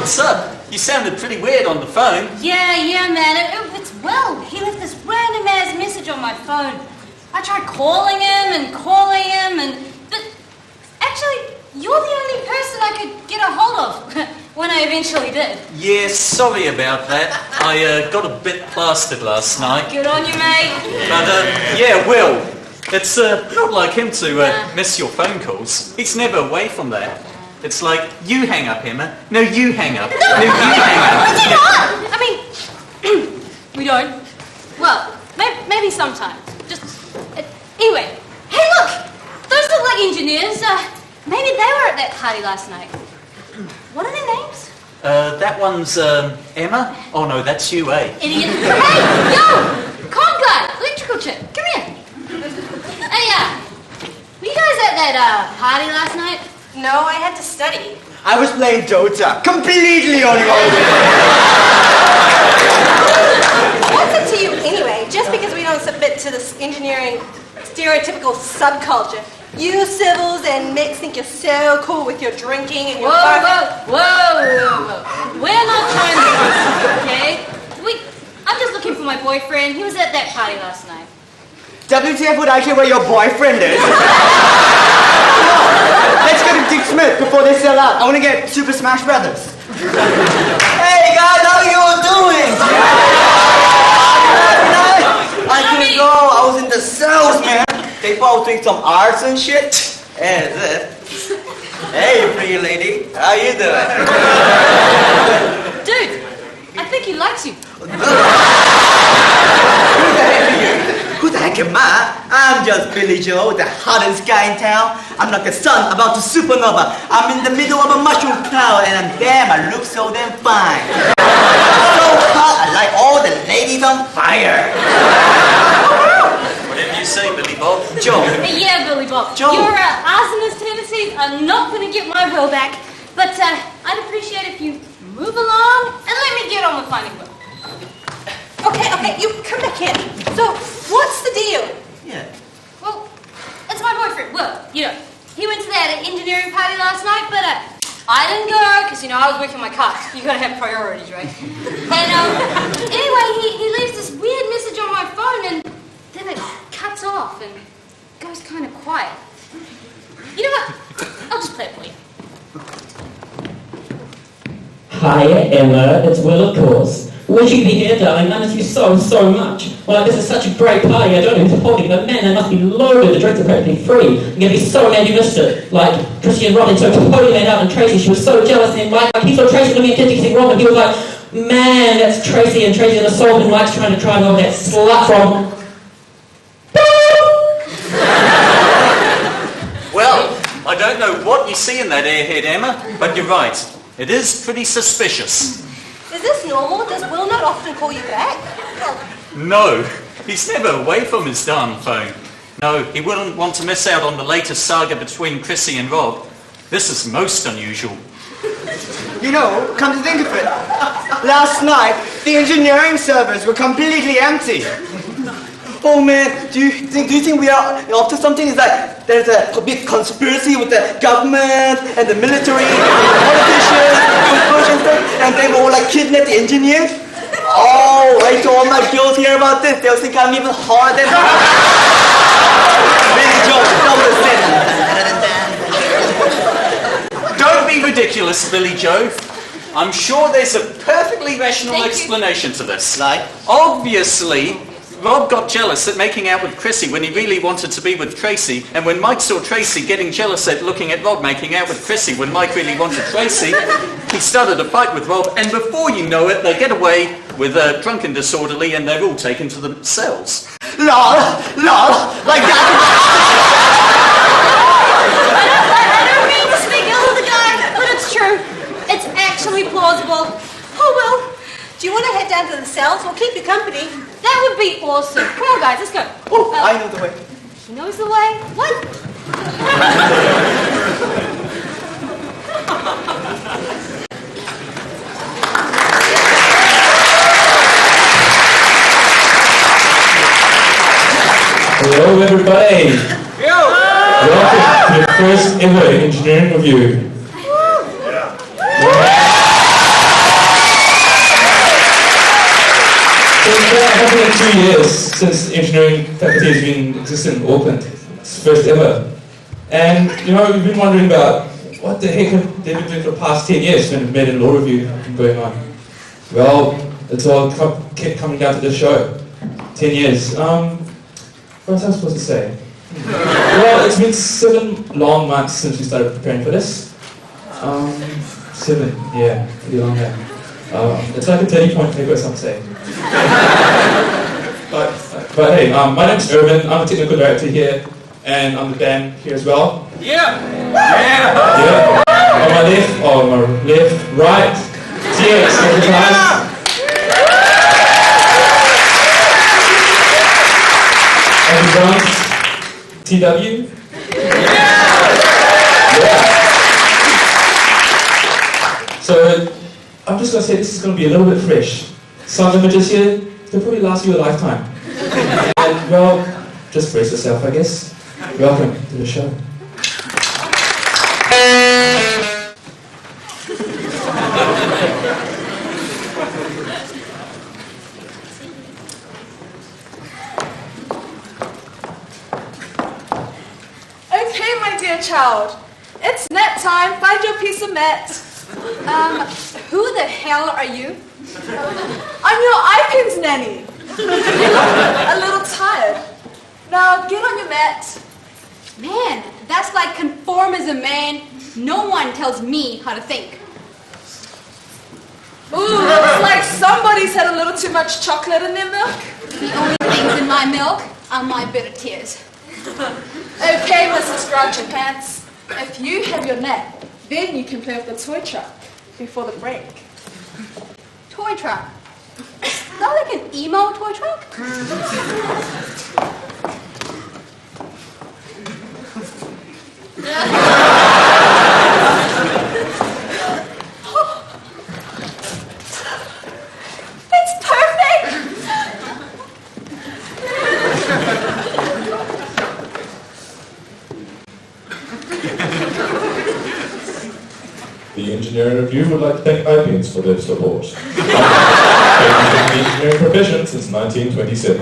what's up? You sounded pretty weird on the phone. Yeah, man. It's Will. He left this random-ass message on my phone. I tried calling him, but actually, you're the only person I could get a hold of when I eventually did. Yeah, sorry about that. I got a bit plastered last night. Good on you, mate. But, yeah, Will, it's not like him to miss your phone calls. He's never away from that. It's like, you hang up, Emma. No, you hang up. No, you hang up. We do not! I mean, we don't. Well, maybe sometimes. Just, anyway. Hey, look! Those look like engineers. Maybe they were at that party last night. What are their names? That one's, Emma? Oh, no, that's you, eh? Idiot. Hey, yo! Comm guy, electrical chip, come here. Hey, were you guys at that, party last night? No, I had to study. I was playing Dota, completely on your own. What's it to you anyway? Just because we don't submit to this engineering stereotypical subculture. You civils and mechs think you're so cool with your drinking and your Whoa. We're not trying to okay? I'm just looking for my boyfriend. He was at that party last night. WTF would I care where your boyfriend is? Let's go to Dick Smith before they sell out. I want to get Super Smash Brothers. Hey guys, how you doing? I couldn't go. I was in the cells, man. They thought I was doing some arts and shit. Hey, pretty lady, how you doing? Dude, I think he likes you. Who the heck am I? I'm just Billy Joe, the hottest guy in town. I'm like the sun about to supernova. I'm in the middle of a mushroom cloud, and damn, I look so damn fine. So hot, I like all the ladies on fire. Whatever you say, Billy Bob. Joe. Yeah, Billy Bob. Joe. Your arsonist tendencies are not going to get my will back, but I'd appreciate if you move along and let me get on with finding Will. Okay, you come back in. So, what's the deal? Yeah. Well, it's my boyfriend, Will. You know, he went to that engineering party last night, but I didn't go because, I was working on my car. You gotta have priorities, right? And anyway, he leaves this weird message on my phone, and then it cuts off and goes kind of quiet. You know what? I'll just play it for you. Hi, Emma. It's Will, of course. Wish you could be here, darling. I miss you so much. Well, this is such a great party. I don't know who's holding, but man, they must be loaded. The drinks are practically free. I'm going to be so mad you missed it. Like, Chrissy and Robin so totally made out, and Tracy, she was so jealous, and like he saw Tracy looking at kissing Robin, he was like, man, that's Tracy, and Tracy and the soul and likes trying to drive over that slut from... Well, I don't know what you see in that airhead, Emma, but you're right. It is pretty suspicious. Is this normal? Does Will not often call you back? No, he's never away from his darn phone. No, he wouldn't want to miss out on the latest saga between Chrissy and Rob. This is most unusual. You know, come to think of it, last night, the engineering servers were completely empty. Oh man, do you think we are up to something? Is that there's a big conspiracy with the government and the military and the politicians and they will like kidnap the engineers? Oh, wait till all my girls hear about this. They'll think I'm even harder than Billy Joe. Don't be ridiculous, Billy Joe. I'm sure there's a perfectly rational explanation to this. Like? Obviously, Rob got jealous at making out with Chrissy when he really wanted to be with Tracy, and when Mike saw Tracy getting jealous at looking at Rob making out with Chrissy when Mike really wanted Tracy, he started a fight with Rob, and before you know it, they get away with a drunken disorderly, and they're all taken to the cells. Lol, like that. I don't mean to speak ill of the guy, but it's true. It's actually plausible. Oh well, do you want to head down to the cells? We'll keep you company. That would be awesome. Come on, guys, let's go. Oh, I know the way. He knows the way? What? Hello, everybody. Welcome to the first ever engineering review. 2 years since the engineering faculty has been existing in Auckland. It's the first ever. And, you know, we've been wondering about what the heck have they been doing for the past 10 years when Maidment Law Revue has been going on. Well, it's all kept coming down to this show. 10 years. What was I supposed to say? Well, it's been 7 long months since we started preparing for this. 7, yeah, pretty long now. It's like a 30-point paper, some say. But hey, my name's Irvin. I'm a technical director here, and I'm the band here as well. Yeah! Yeah. On my left, right. Cheers, guys. And the drums, TW. Yeah. So, I'm just going to say this is going to be a little bit fresh. Some images here, they'll probably last you a lifetime. And, well, just brace yourself, I guess. Welcome to the show. Okay, my dear child. It's nap time. Find your piece of mat. Who the hell are you? I'm your iPins nanny. You look a little tired. Now get on your mat. Man, that's like conformism, man. No one tells me how to think. Ooh, looks like somebody's had a little too much chocolate in their milk. The only things in my milk are my bitter tears. Okay, Mrs. Grouchy Pants. If you have your nap, then you can play with the toy truck before the break. Toy truck. Is that like an emo toy truck? It's perfect! The Engineering Review would like to thank iPins for their support. They've been in the engineering profession since 1927.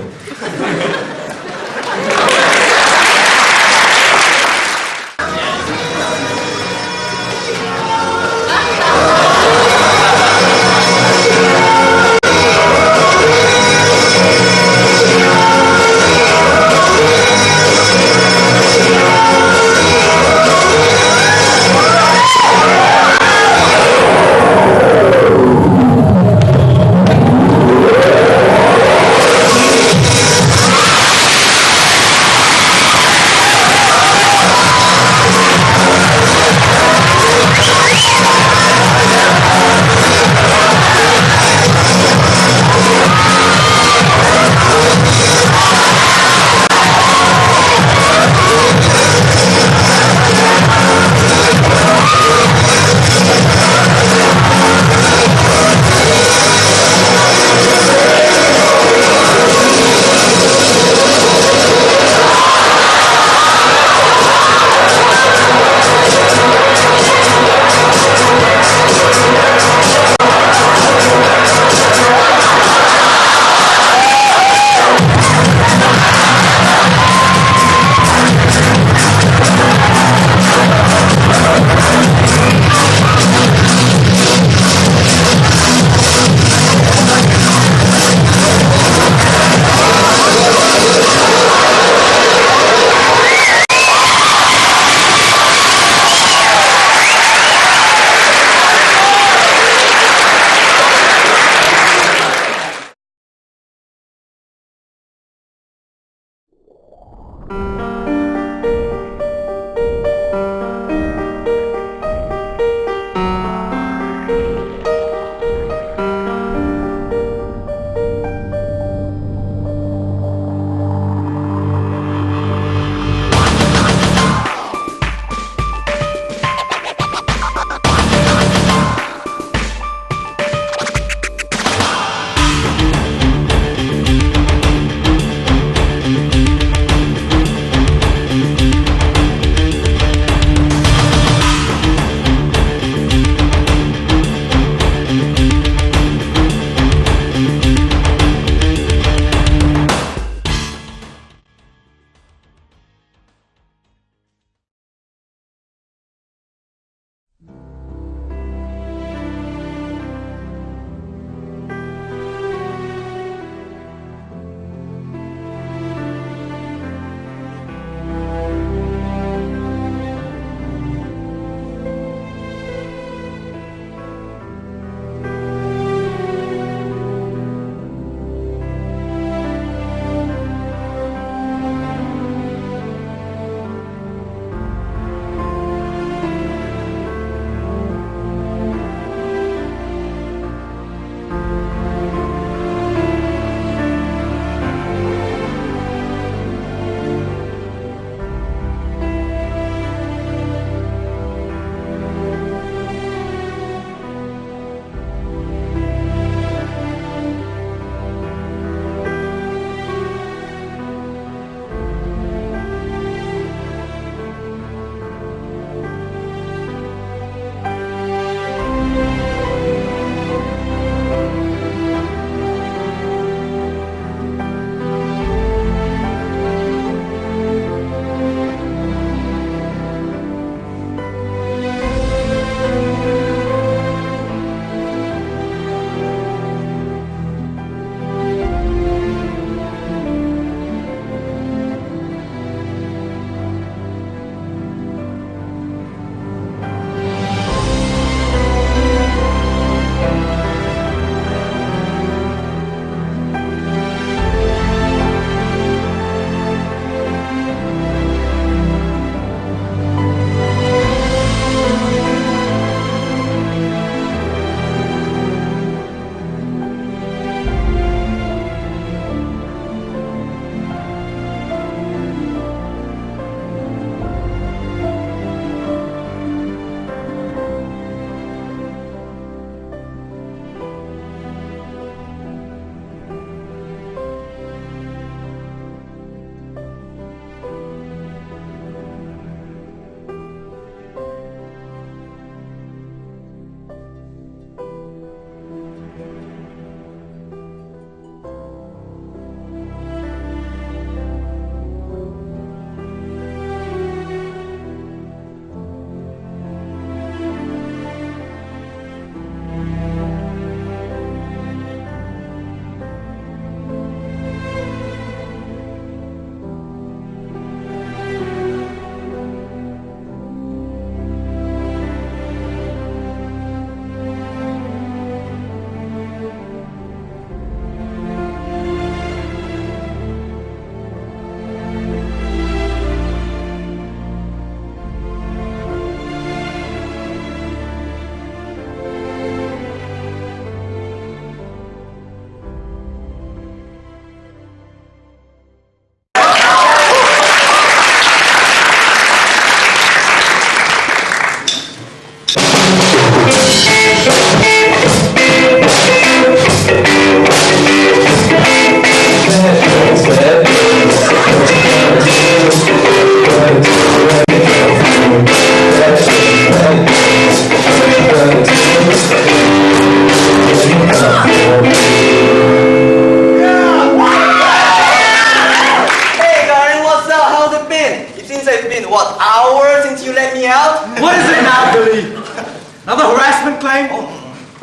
again?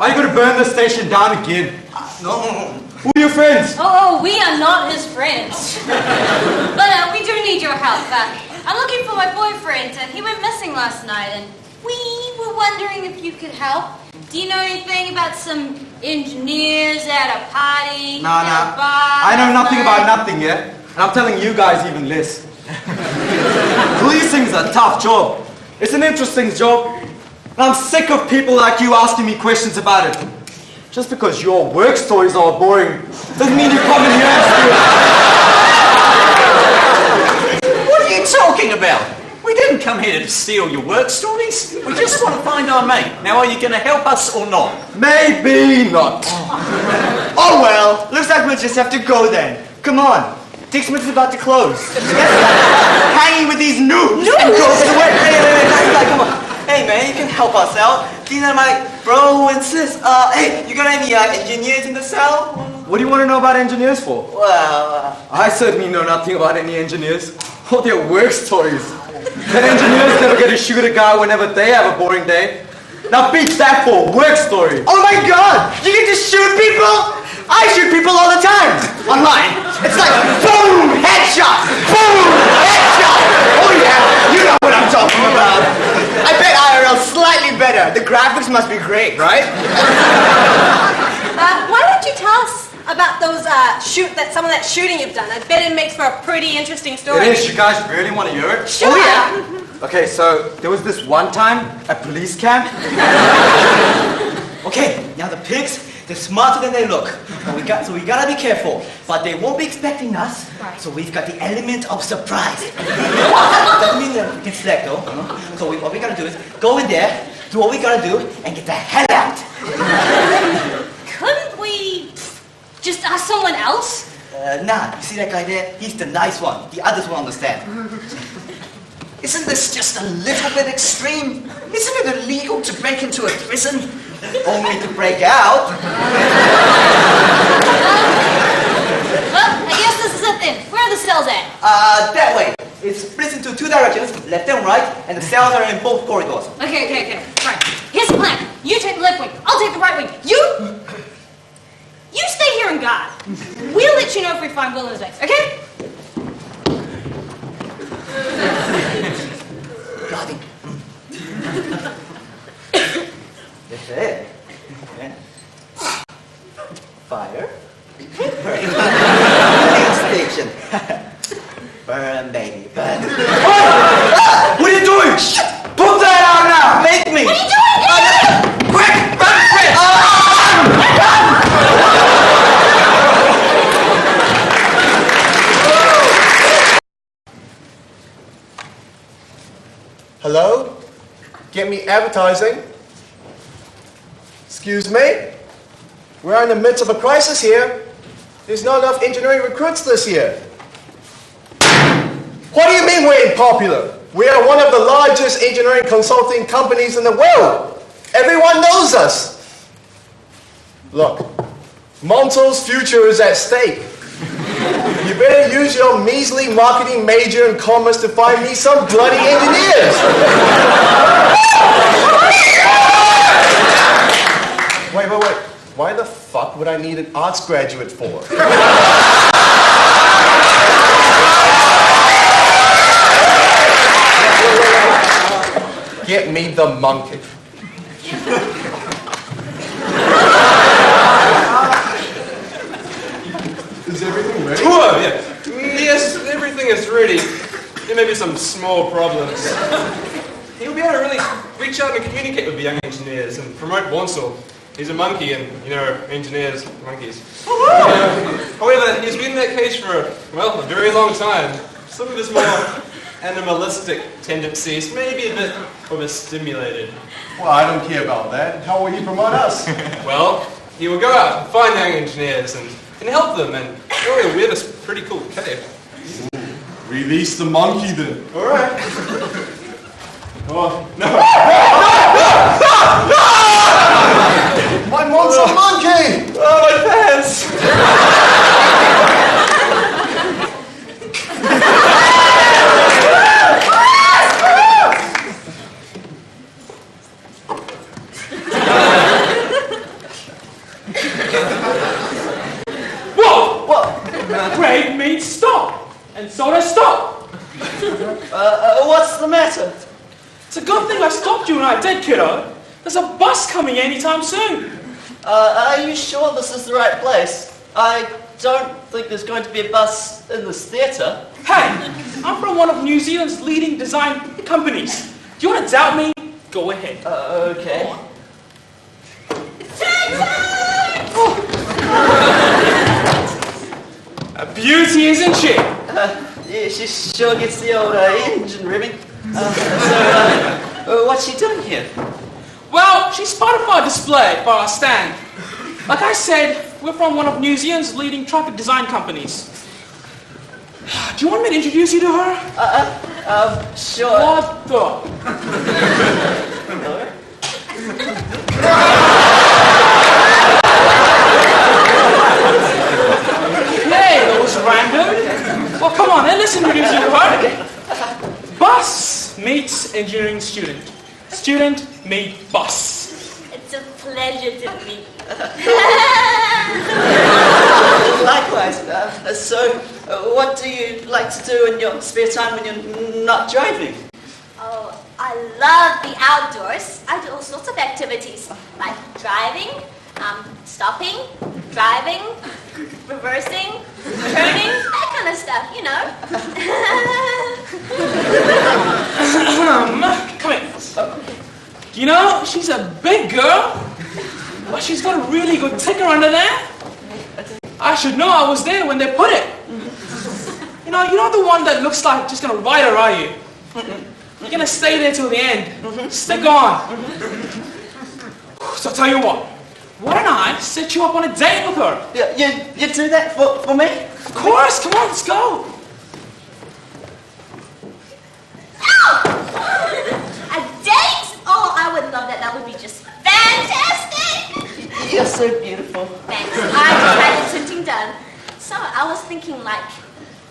Are you going to burn the station down again? No. Who are your friends? Oh, we are not his friends. But we do need your help. I'm looking for my boyfriend. He went missing last night, and we were wondering if you could help. Do you know anything about some engineers at a party? Nah. I know nothing about nothing, yeah? And I'm telling you guys even less. Policing's a tough job. It's an interesting job. And I'm sick of people like you asking me questions about it. Just because your work stories are boring doesn't mean you come in here and steal. What are you talking about? We didn't come here to steal your work stories. We just want to find our mate. Now, are you going to help us or not? Maybe not. Oh well, looks like we'll just have to go then. Come on. 6 minutes is about to close. Hanging with these noobs and go to the work. Hey, come on. Hey man, you can help us out. Dynamite, bro and sis. Hey, you got any engineers in the cell? What do you want to know about engineers for? Well, I certainly know nothing about any engineers. All their work stories. That engineers never get to shoot a guy whenever they have a boring day. Now beat that for a work story. Oh my god! You get to shoot people? I shoot people all the time! Online. It's like boom! Headshot! Boom! Headshot! Oh yeah! You know what I'm talking about. I bet IRL slightly better. The graphics must be great, right? Why don't you tell us about those some of that shooting you've done? I bet it makes for a pretty interesting story. It is. You guys really want to hear it? Sure. Oh yeah. Okay, so there was this one time at police camp. Okay, now the pigs, they're smarter than they look. So we gotta be careful. But they won't be expecting us. Right. So we've got the element of surprise. Doesn't mean that we can select though. So what we gotta do is go in there, do what we gotta do, and get the hell out. Couldn't we just ask someone else? Nah, you see that guy there? He's the nice one. The others will understand. Isn't this just a little bit extreme? Isn't it illegal to break into a prison? Only to break out. Well, I guess this is it then. Where are the cells at? That way. It splits into 2 directions, left and right, and the cells are in both corridors. Okay. Right. Here's the plan. You take the left wing. I'll take the right wing. You stay here and guard. We'll let you know if we find Will and his mates, okay? Guarding. That's it. Okay. Fire. Police station. Burn, baby, burn. What are you doing? Put that out now! Make me! What are you doing? Quick! Run, quick! Hello? Get me advertising? Excuse me? We're in the midst of a crisis here. There's not enough engineering recruits this year. What do you mean we're unpopular? We are one of the largest engineering consulting companies in the world. Everyone knows us. Look, Montal's future is at stake. You better use your measly marketing major in commerce to find me some bloody engineers. Wait. Why the fuck would I need an arts graduate for? Get me the monkey. Is everything ready? Tour, yeah. Yes, everything is ready. There may be some small problems. He'll be able to really reach out and communicate with the young engineers and promote Bonsall. He's a monkey and, engineers, monkeys. However, he's been in that cage for, a very long time. Some of his more animalistic tendencies may be a bit overstimulated. Well, I don't care about that. How will he promote us? Well, he will go out and find young engineers and help them, and we're this pretty cool cave. Release the monkey then. All right. Oh, no. My monster monkey! Oh, my pants! What's the matter? It's a good thing I stopped you when I did, kiddo. There's a bus coming anytime soon. Are you sure this is the right place? I don't think there's going to be a bus in this theatre. Hey, I'm from one of New Zealand's leading design companies. Do you want to doubt me? Go ahead. Okay. A beauty, isn't she? Yeah, she sure gets the old engine revving. What's she doing here? Well, she spotted our display for our stand. Like I said, we're from one of New Zealand's leading traffic design companies. Do you want me to introduce you to her? Sure. What the? Hey, that was random. Well, come on, then let's introduce you to her. Bus meets engineering student. Student meet bus. It's a pleasure to meet you. Likewise. So, what do you like to do in your spare time when you're not driving? Oh, I love the outdoors. I do all sorts of activities, like driving, stopping, driving, reversing, turning, that kind of stuff, you know. Come here. You know, she's a big girl, but she's got a really good ticker under there. I should know, I was there when they put it. You're not the one that looks like just gonna ride her, are you? You're gonna stay there till the end. Stick on. So I'll tell you what. Why don't I set you up on a date with her? You do that for me? Of course, come on, let's go. A date? Oh, I would love that. That would be just fantastic. You're so beautiful. Thanks. I just had the tinting done. So I was thinking, like,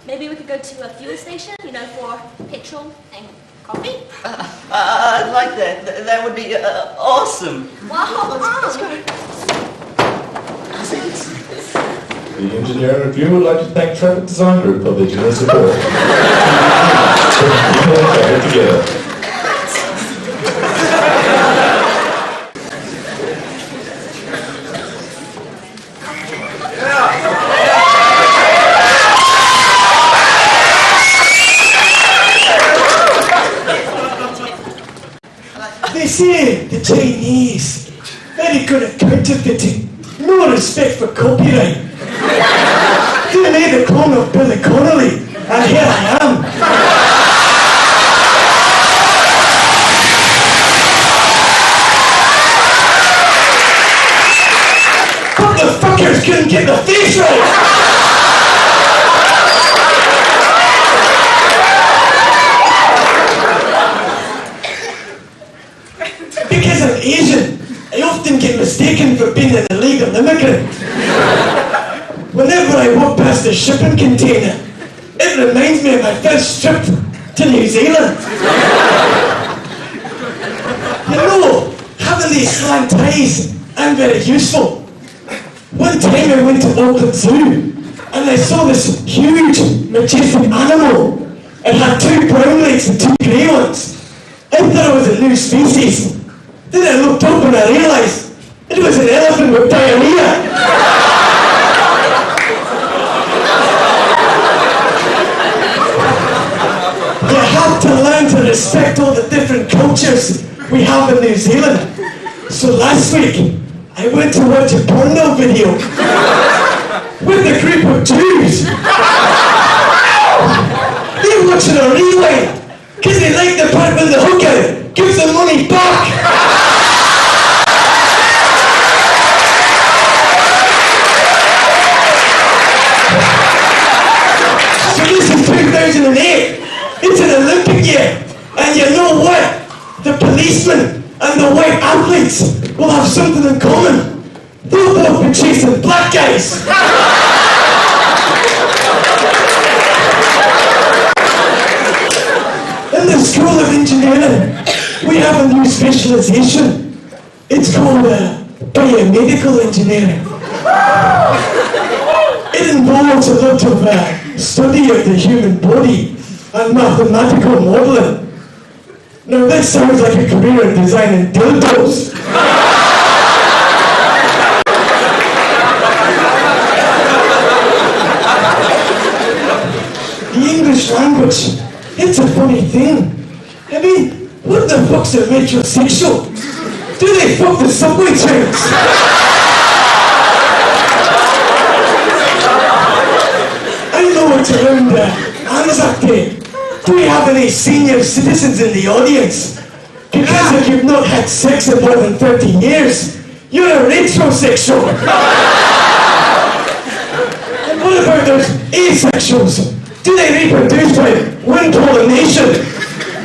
maybe we could go to a fuel station, for petrol and coffee. I'd like that. That would be awesome. Wow. Let's go. The Engineering Revue would like to thank Traffic Design Group for their generous support. People are gathered together. They say the Chinese, very good at counterfeiting, no respect for copyright. They made the clone of Billy Connolly, and here I am. But the fuckers couldn't get the face right. Because I'm Asian, I often get mistaken for being an illegal immigrant. Whenever I walk past a shipping container, it reminds me of my first trip to New Zealand. Having these slant ties are very useful. One time I went to Auckland Zoo and I saw this huge, majestic animal. It had 2 brown legs and 2 grey ones. I thought it was a new species. Then I looked up and I realised it was an elephant with diarrhea. You have to learn to respect all the different cultures we have in New Zealand. So last week, I went to watch a porno video with a group of Jews. They're watching a rewind because they like the part when the hooker gives the money back. So this is 2008. It's an Olympic year. And you know what? The policemen and the white athletes will have something in common. They'll both be chasing black guys. In the School of Engineering, we have a new specialisation. It's called biomedical engineering. It involves a lot of study of the human body, and mathematical modelling. Now this sounds like a career in designing dildos. The English language, it's a funny thing. I mean, what the fuck's a metrosexual? Do they fuck the subway trains? I know it's around Anzac Day. Do we have any senior citizens in the audience? Because if you've not had sex in more than 30 years, you're a retrosexual. And what about those asexuals? Do they reproduce by wind pollination?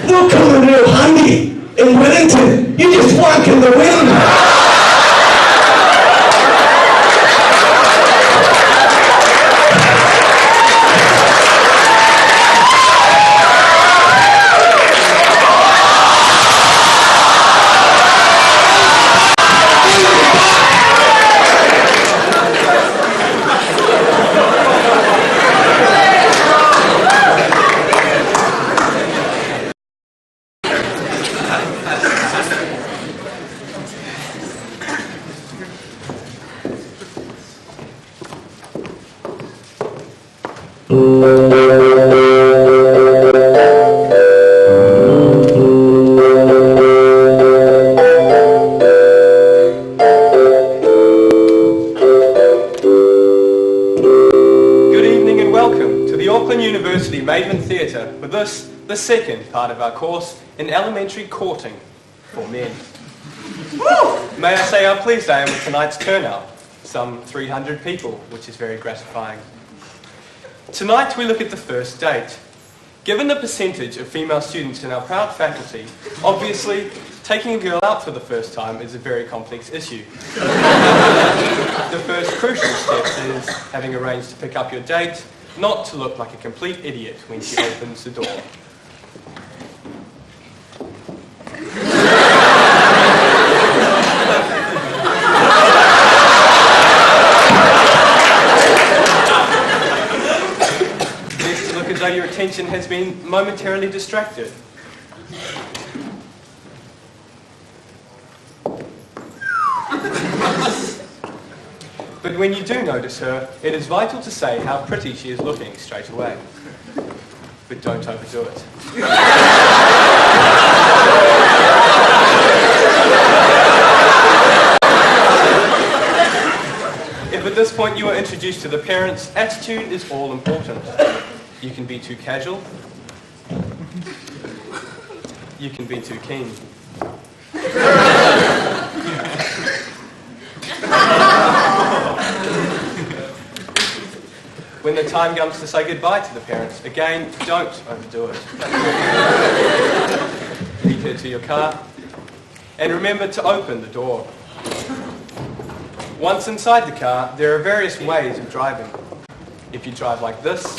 They'll come in real handy. In Wellington, you just wank in the wind. Maidment Theatre with this, the second part of our course in elementary courting for men. May I say how pleased I am with tonight's turnout, some 300 people, which is very gratifying. Tonight we look at the first date. Given the percentage of female students in our proud faculty, obviously taking a girl out for the first time is a very complex issue. The first crucial step is having arranged to pick up your date, not to look like a complete idiot when she opens the door. Best to look as though your attention has been momentarily distracted. But when you do notice her, it is vital to say how pretty she is looking straight away. But don't overdo it. If at this point you are introduced to the parents, attitude is all important. You can be too casual. You can be too keen. When the time comes to say goodbye to the parents, again, don't overdo it. Lead her to your car, and remember to open the door. Once inside the car, there are various ways of driving. If you drive like this,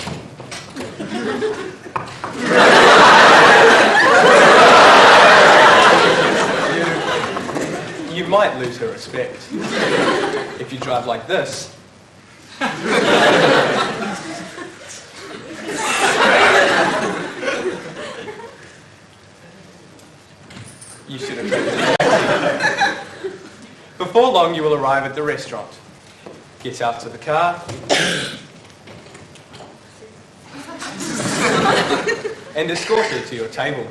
you might lose her respect. If you drive like this, you should have tried. Before long, you will arrive at the restaurant. Get out to the car. And escort her to your table.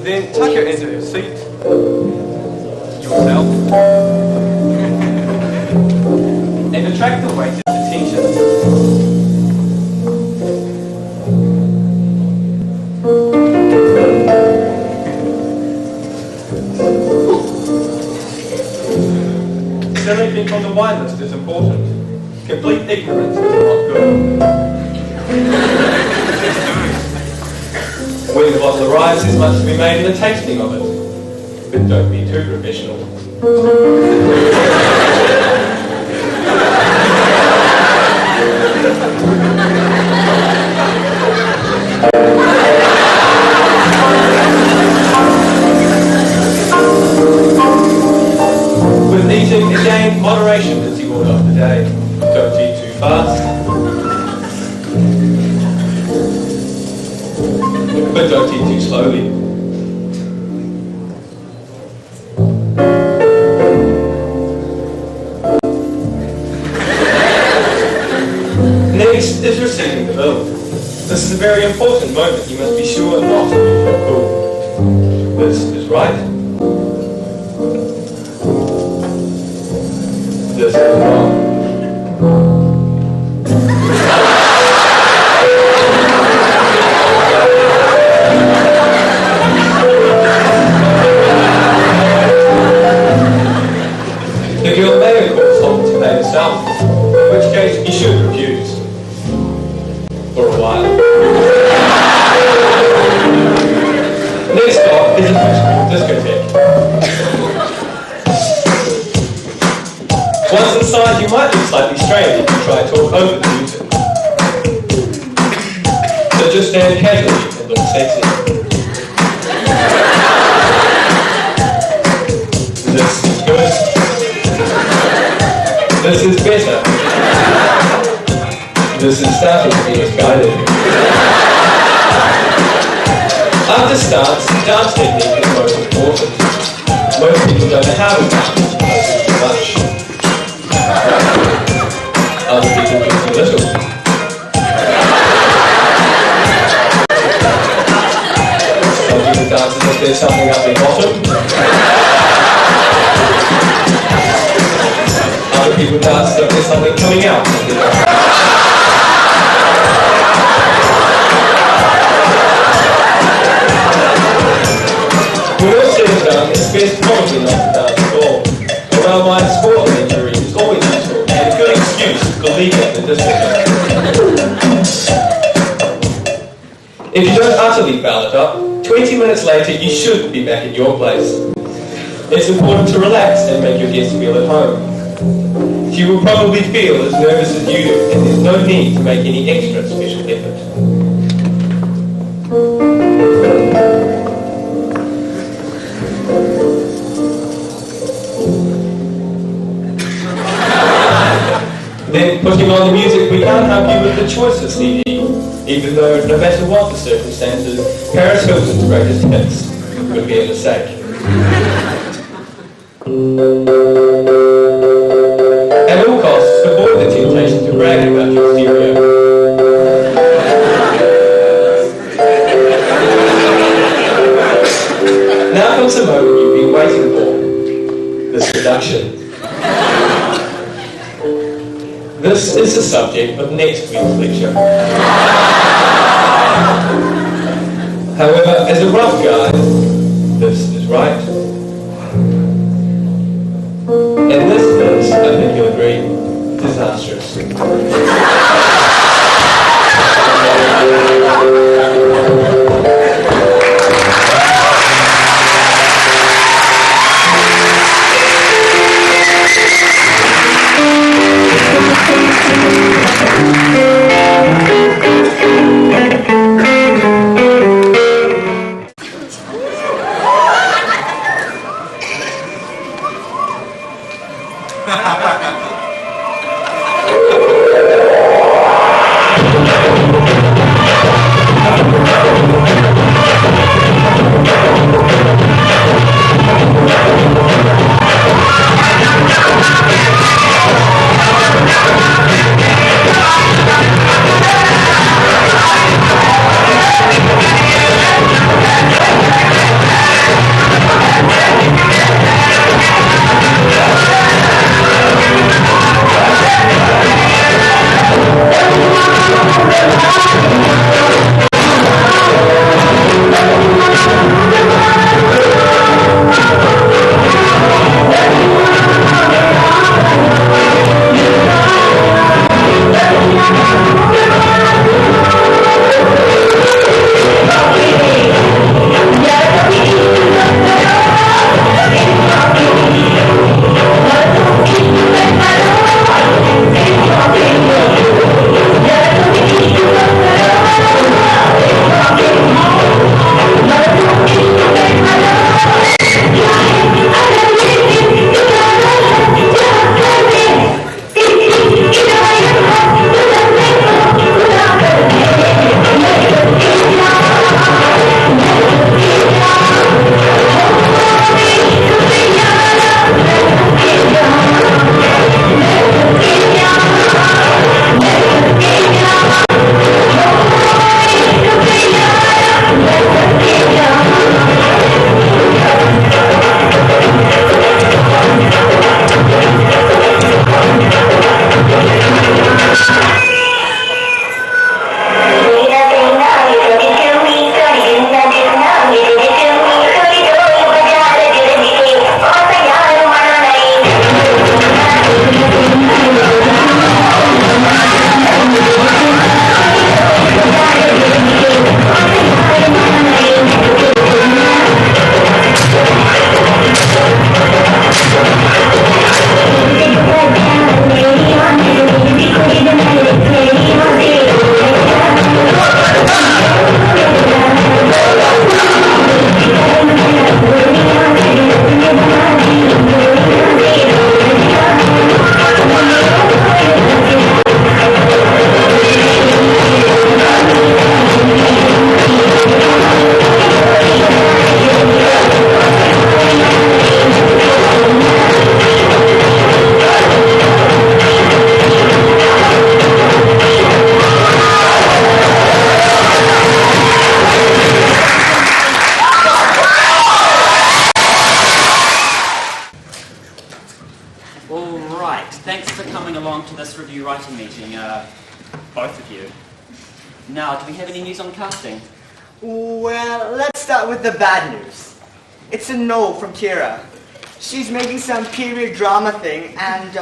Then tuck her into her seat. Yourself. And attract the waiter's attention. Everything on the wine list is important. Complete ignorance is not good. When the bottle arrives, there's much to be made in the tasting of it. But don't be too professional. With eating, again, moderation is the order of the day. Don't eat too fast. slowly. Next is receiving the bill. This is a very important moment. You must be sure not to lose your cool. This is right. This is wrong. The girl may of course offer to pay herself, in which case you should refuse. For a while. Next stop is a fashionable discotheque. Once inside, you might look slightly strange if you try to talk over the music. So just stand casually and look sexy. This is good. This is better. This is starting to be misguided. After starts, dance technique is most important. Most people don't know how to dance because it's too much. Other people do too little. Some people dance as if there's something up their bottom. Other people dance as if there's something coming out of their bottom. When all said and done, it's best probably not to dance at all. Although my sport injury is always useful and a good excuse for leaving the discotheque. If you don't utterly foul it up, 20 minutes later you should be back in your place. It's important to relax and make your guests feel at home. She will probably feel as nervous as you do, and there's no need to make any extra special effort. Then, putting on the music, we can't help you with the choice of CD, even though, no matter what the circumstances, Paris Hilton's greatest hits would be a mistake. At all costs, avoid the temptation to brag about your stereo. Now comes the moment you've been waiting for, the seduction. This is the subject of next week's lecture. However, as a rough guide, this is right. And this is, I think you'll agree, disastrous. Right, thanks for coming along to this review writing meeting, both of you. Now, do we have any news on casting? Well, let's start with the bad news. It's a no from Kira. She's making some period drama thing, and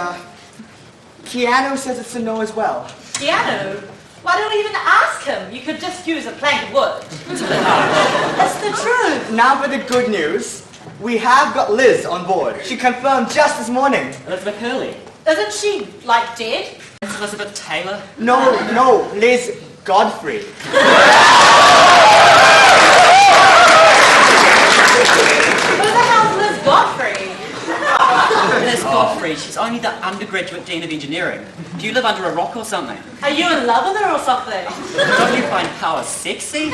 Keanu says it's a no as well. Keanu? Why don't you even ask him? You could just use a plank of wood. That's the truth. Now for the good news. We have got Liz on board. She confirmed just this morning. Elizabeth Hurley. Isn't she, like, dead? It's Elizabeth Taylor. No, Liz Godfrey. Who the hell's Liz Godfrey? Liz Godfrey, she's only the undergraduate dean of engineering. Do you live under a rock or something? Are you in love with her or something? Don't you find power sexy?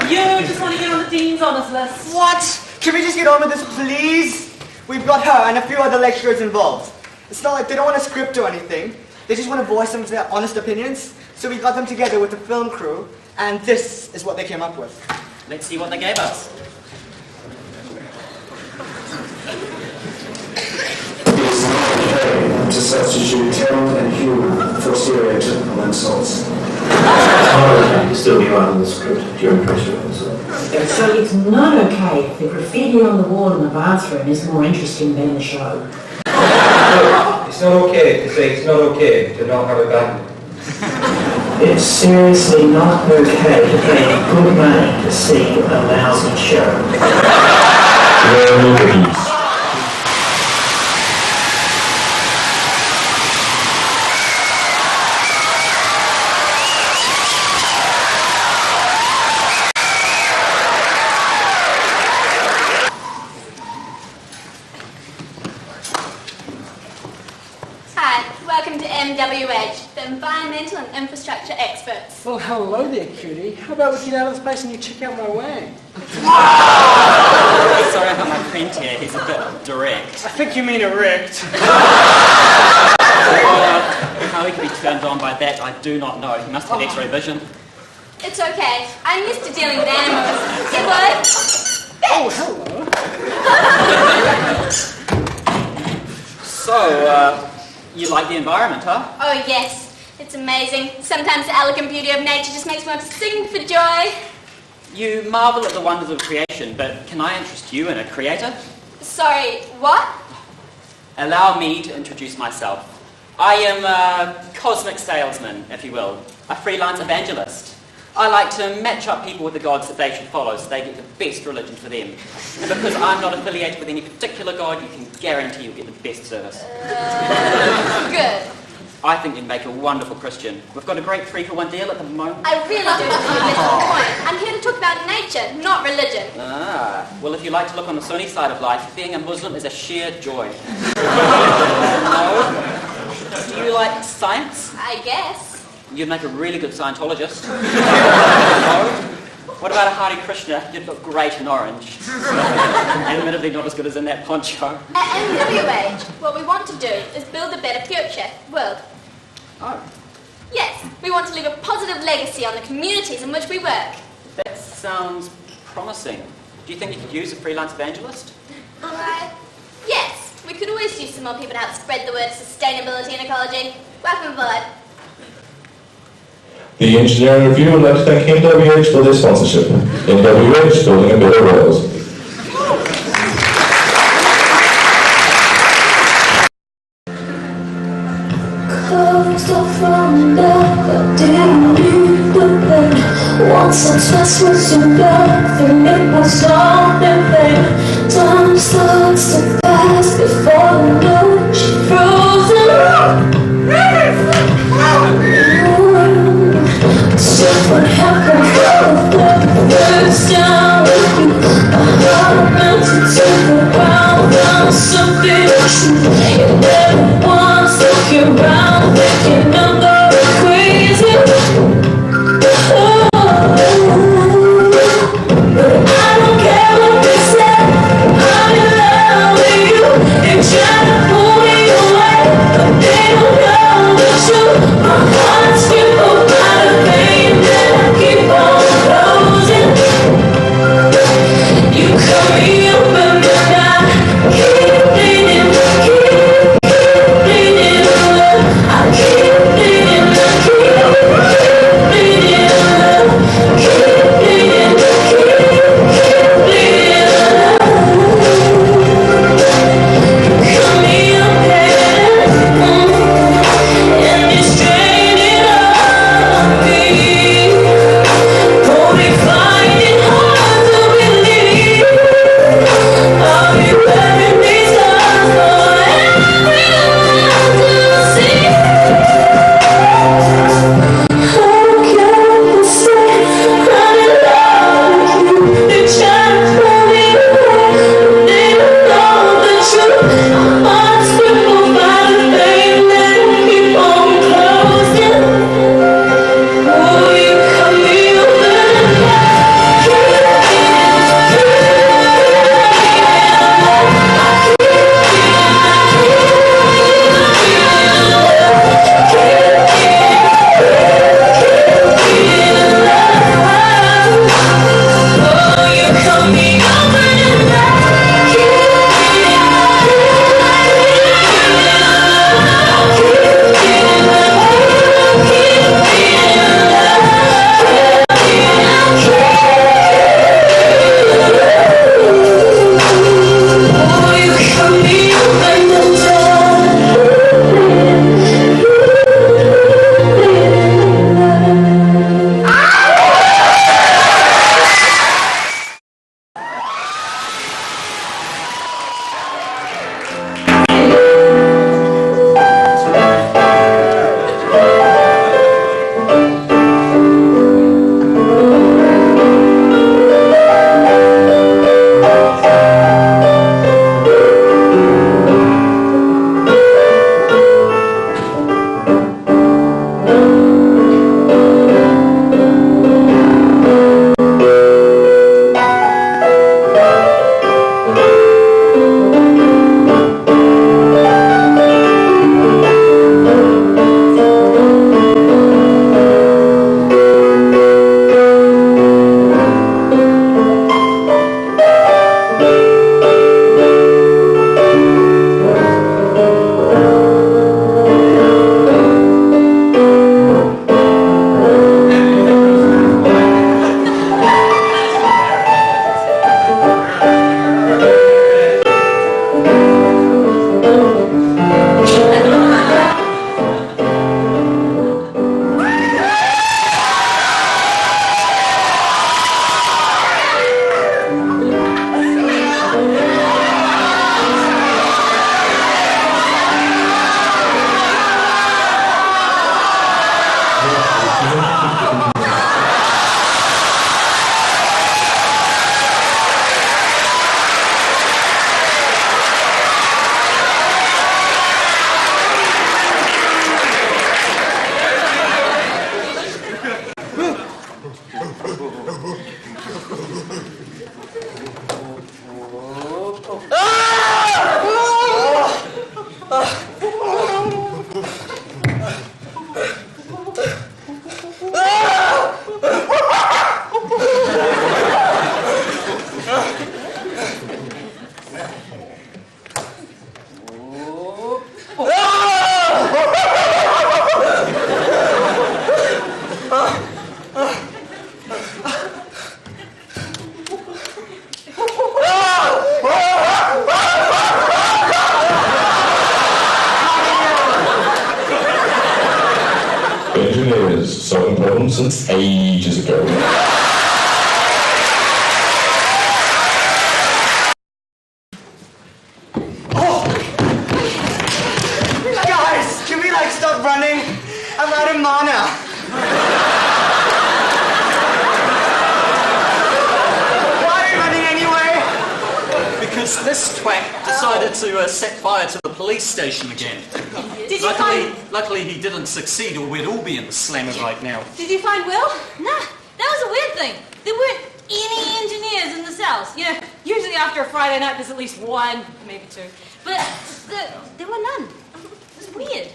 You just want to get on the dean's honest list. What? Can we just get on with this, please? We've got her and a few other lecturers involved. It's not like they don't want a script or anything. They just want to voice some of their honest opinions. So we got them together with the film crew, and this is what they came up with. Let's see what they gave us. To substitute talent and humour for stereotypical insults. Still you are in the script during pressure also. So it's not okay if the graffiti on the wall in the bathroom is more interesting than the show. It's not okay to say it's not okay to not have a button. It's seriously not okay to pay good money to see a lousy show. MWH, the Environmental and Infrastructure Experts. Well, hello there, cutie. How about we get out of this place and you check out my wagon? Sorry about my friend here, he's a bit direct. I think you mean erect. How he can be turned on by that, I do not know. He must have X-ray vision. It's okay. I'm used to dealing with animals. Say what? Oh, hello. So, you like the environment, huh? Oh, yes. It's amazing. Sometimes the elegant beauty of nature just makes me want to sing for joy. You marvel at the wonders of creation, but can I interest you in a creator? Sorry, what? Allow me to introduce myself. I am a cosmic salesman, if you will, a freelance evangelist. I like to match up people with the gods that they should follow so they get the best religion for them. And because I'm not affiliated with any particular god, you can guarantee you'll get the best service. Good. I think you'd make a wonderful Christian. We've got a great 3-for-1 deal at the moment. I really do. You missed the point. I'm here to talk about nature, not religion. Ah, well, if you like to look on the sunny side of life, being a Muslim is a sheer joy. No? Do you like science? I guess. You'd make a really good Scientologist. No? What about a Hare Krishna? You'd look great in orange. Admittedly not as good as in that poncho. At MWH, what we want to do is build a better future world. Oh. Yes, we want to leave a positive legacy on the communities in which we work. That sounds promising. Do you think you could use a freelance evangelist? Yes, we could always use some more people to help spread the word of sustainability and ecology. Welcome aboard. The Engineering Review would like to thank MWH for their sponsorship. MWH, building a better world. Closed off from the didn't need the pain. Once or twice was enough, and it was all in vain. Time starts to pass before the noon. She froze so what happened when the words down with you? My heart melted to the ground. Found something true. You never once looking around, thinking I'm going crazy. Oh, but I don't care what they say. I'm in love with you and trying to since ages ago. Guys, can we like stop running? I'm out of mana. Why are you running anyway? Because this twat decided to set fire to the police station again. Did you Luckily he didn't succeed, or we'd all be in the slammer right now. Did you find Will? Nah, that was a weird thing. There weren't any engineers in the cells. You know, usually after a Friday night there's at least one, maybe two. But there were none. It was weird.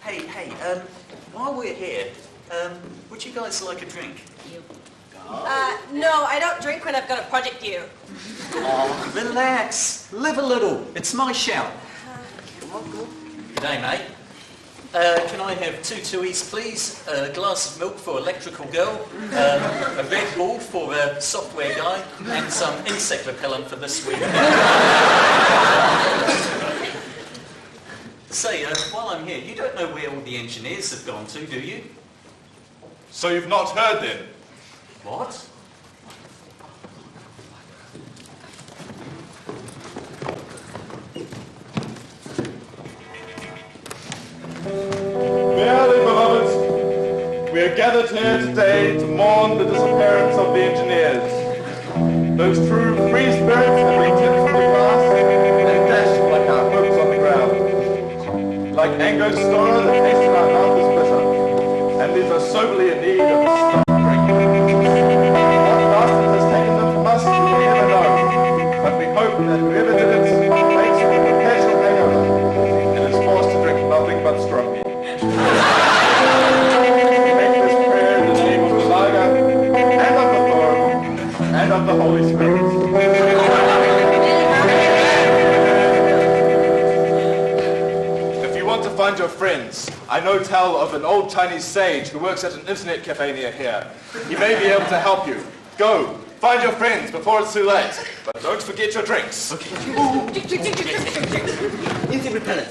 Hey, while we're here, would you guys like a drink? No, I don't drink when I've got a project due. Oh, relax. Live a little. It's my shout. G'day, mate. Can I have 2 twoies, please? A glass of milk for electrical girl, a Red Bull for a software guy, and some insect repellent for this week. Say, while I'm here, you don't know where all the engineers have gone to, do you? So you've not heard then? What? Dearly beloved, we are gathered here today to mourn the disappearance of the engineers. Those true free spirits that we tipped from the glass and dashed like our hopes on the ground. Like Angostura, the taste in our mouth is bitter, and these are soberly in need of a strong drink. What bastard has taken them from us, we never know, but we hope that whoever did it makes a perpetual hangover and is forced to drink nothing but strong tea. Make this prayer in the name of the Lager, and of the Lord, and of the Holy Spirit. If you want to find your friends, I know tell of an old Chinese sage who works at an internet cafe near here. He may be able to help you. Go, find your friends before it's too late. But don't forget your drinks. Insect repellent.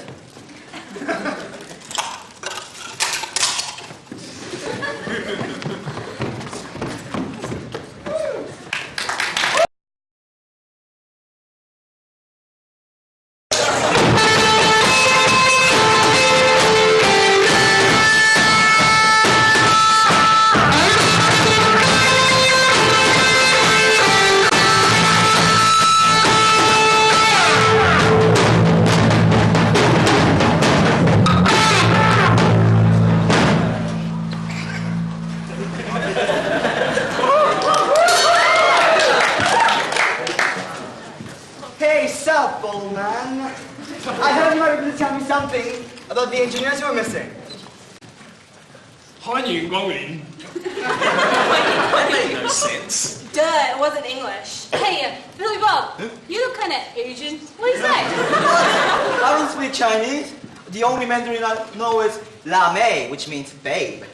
Hey, sup, old man? I heard you were going to tell me something about the engineers who were missing. 欢迎光临。 That made no sense. Duh, it wasn't English. Hey, Billy Bob, you look kind of Asian. What do you say? I don't speak Chinese. The only Mandarin I know is La Mei, which means babe.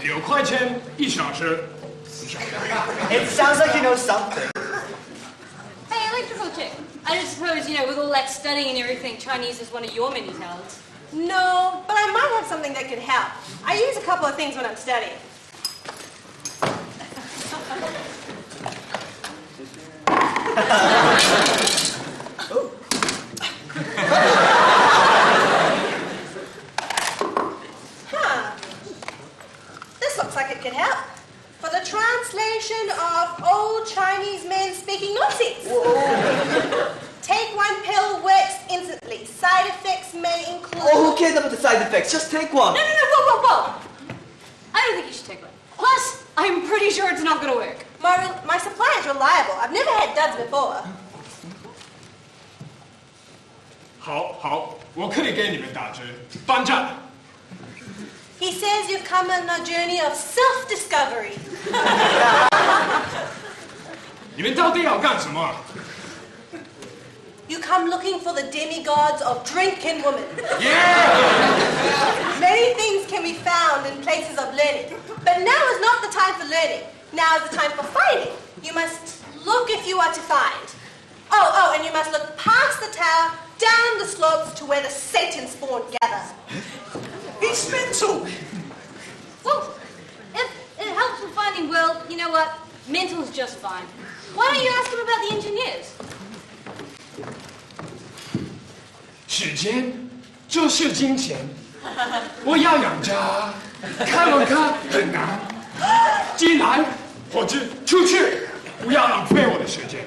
6块钱1小时。 It sounds like you know something. Hey, electrical chick. I just suppose, you know, with all that studying and everything, Chinese is one of your many talents. No, but I might have something that could help. I use a couple of things when I'm studying. This looks like it could help. For the translation of old Chinese men speaking nonsense. Take one pill, works instantly. Side effects may include... Oh, who cares about the side effects? Just take one. No, whoa. I don't think you should take one. Plus, I'm pretty sure it's not going to work. My supply is reliable. I've never had duds before. 好，我可以给你们打针，方丈。 He says you've come on a journey of self-discovery. 你们到底要干什么？ You come looking for the demigods of drink and woman. Yeah! Many things can be found in places of learning, but now is not the time for learning. Now is the time for finding. You must look if you are to find. Oh, and you must look past the tower, down the slopes to where the Satan spawn gather. He's mental. fine. Well, you know what? Mental's just fine. Why don't you ask him about the engineers? 时间就是金钱，我要养家，看我看很难。进来或者出去，不要浪费我的时间。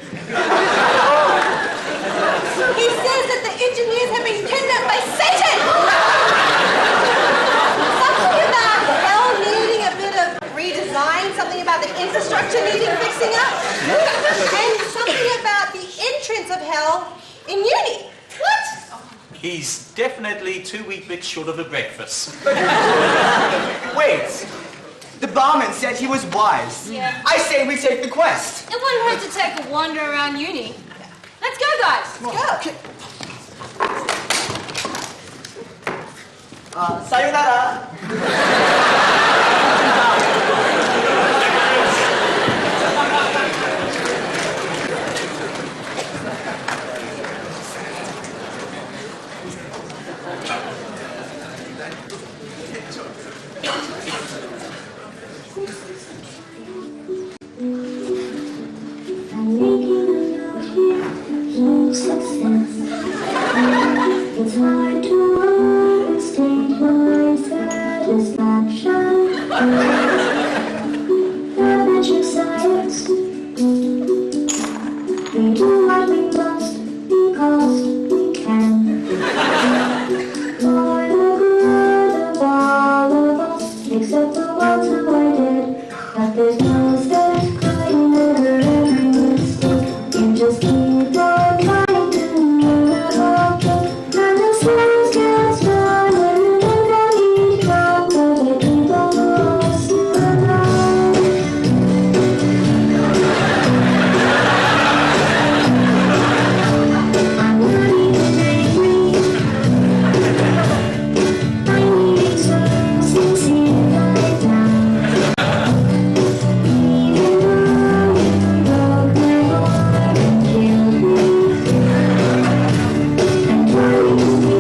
He says that the engineers have been kidnapped by Satan! Something about hell needing a bit of redesign, something about the infrastructure needing fixing up, and something about the entrance of hell in uni. What? He's definitely 2 wee bits short of a breakfast. Wait. The barman said he was wise. Yeah. I say we take the quest. It wouldn't hurt to take a wander around uni. Let's go, guys. Let's go. Sayonara. It's hard to understand my satisfaction. Adventure science. We do what we must because we can. For the good of all of us, except the ones who are dead. But there's no sense crying over every mistake. You just keep on trying to move the whole cake. And the sun gets done when you don't have each drop of the people who lost the night. I'm learning to make me. I need some sincere right now. Even though you broke my heart and killed me. And trying to be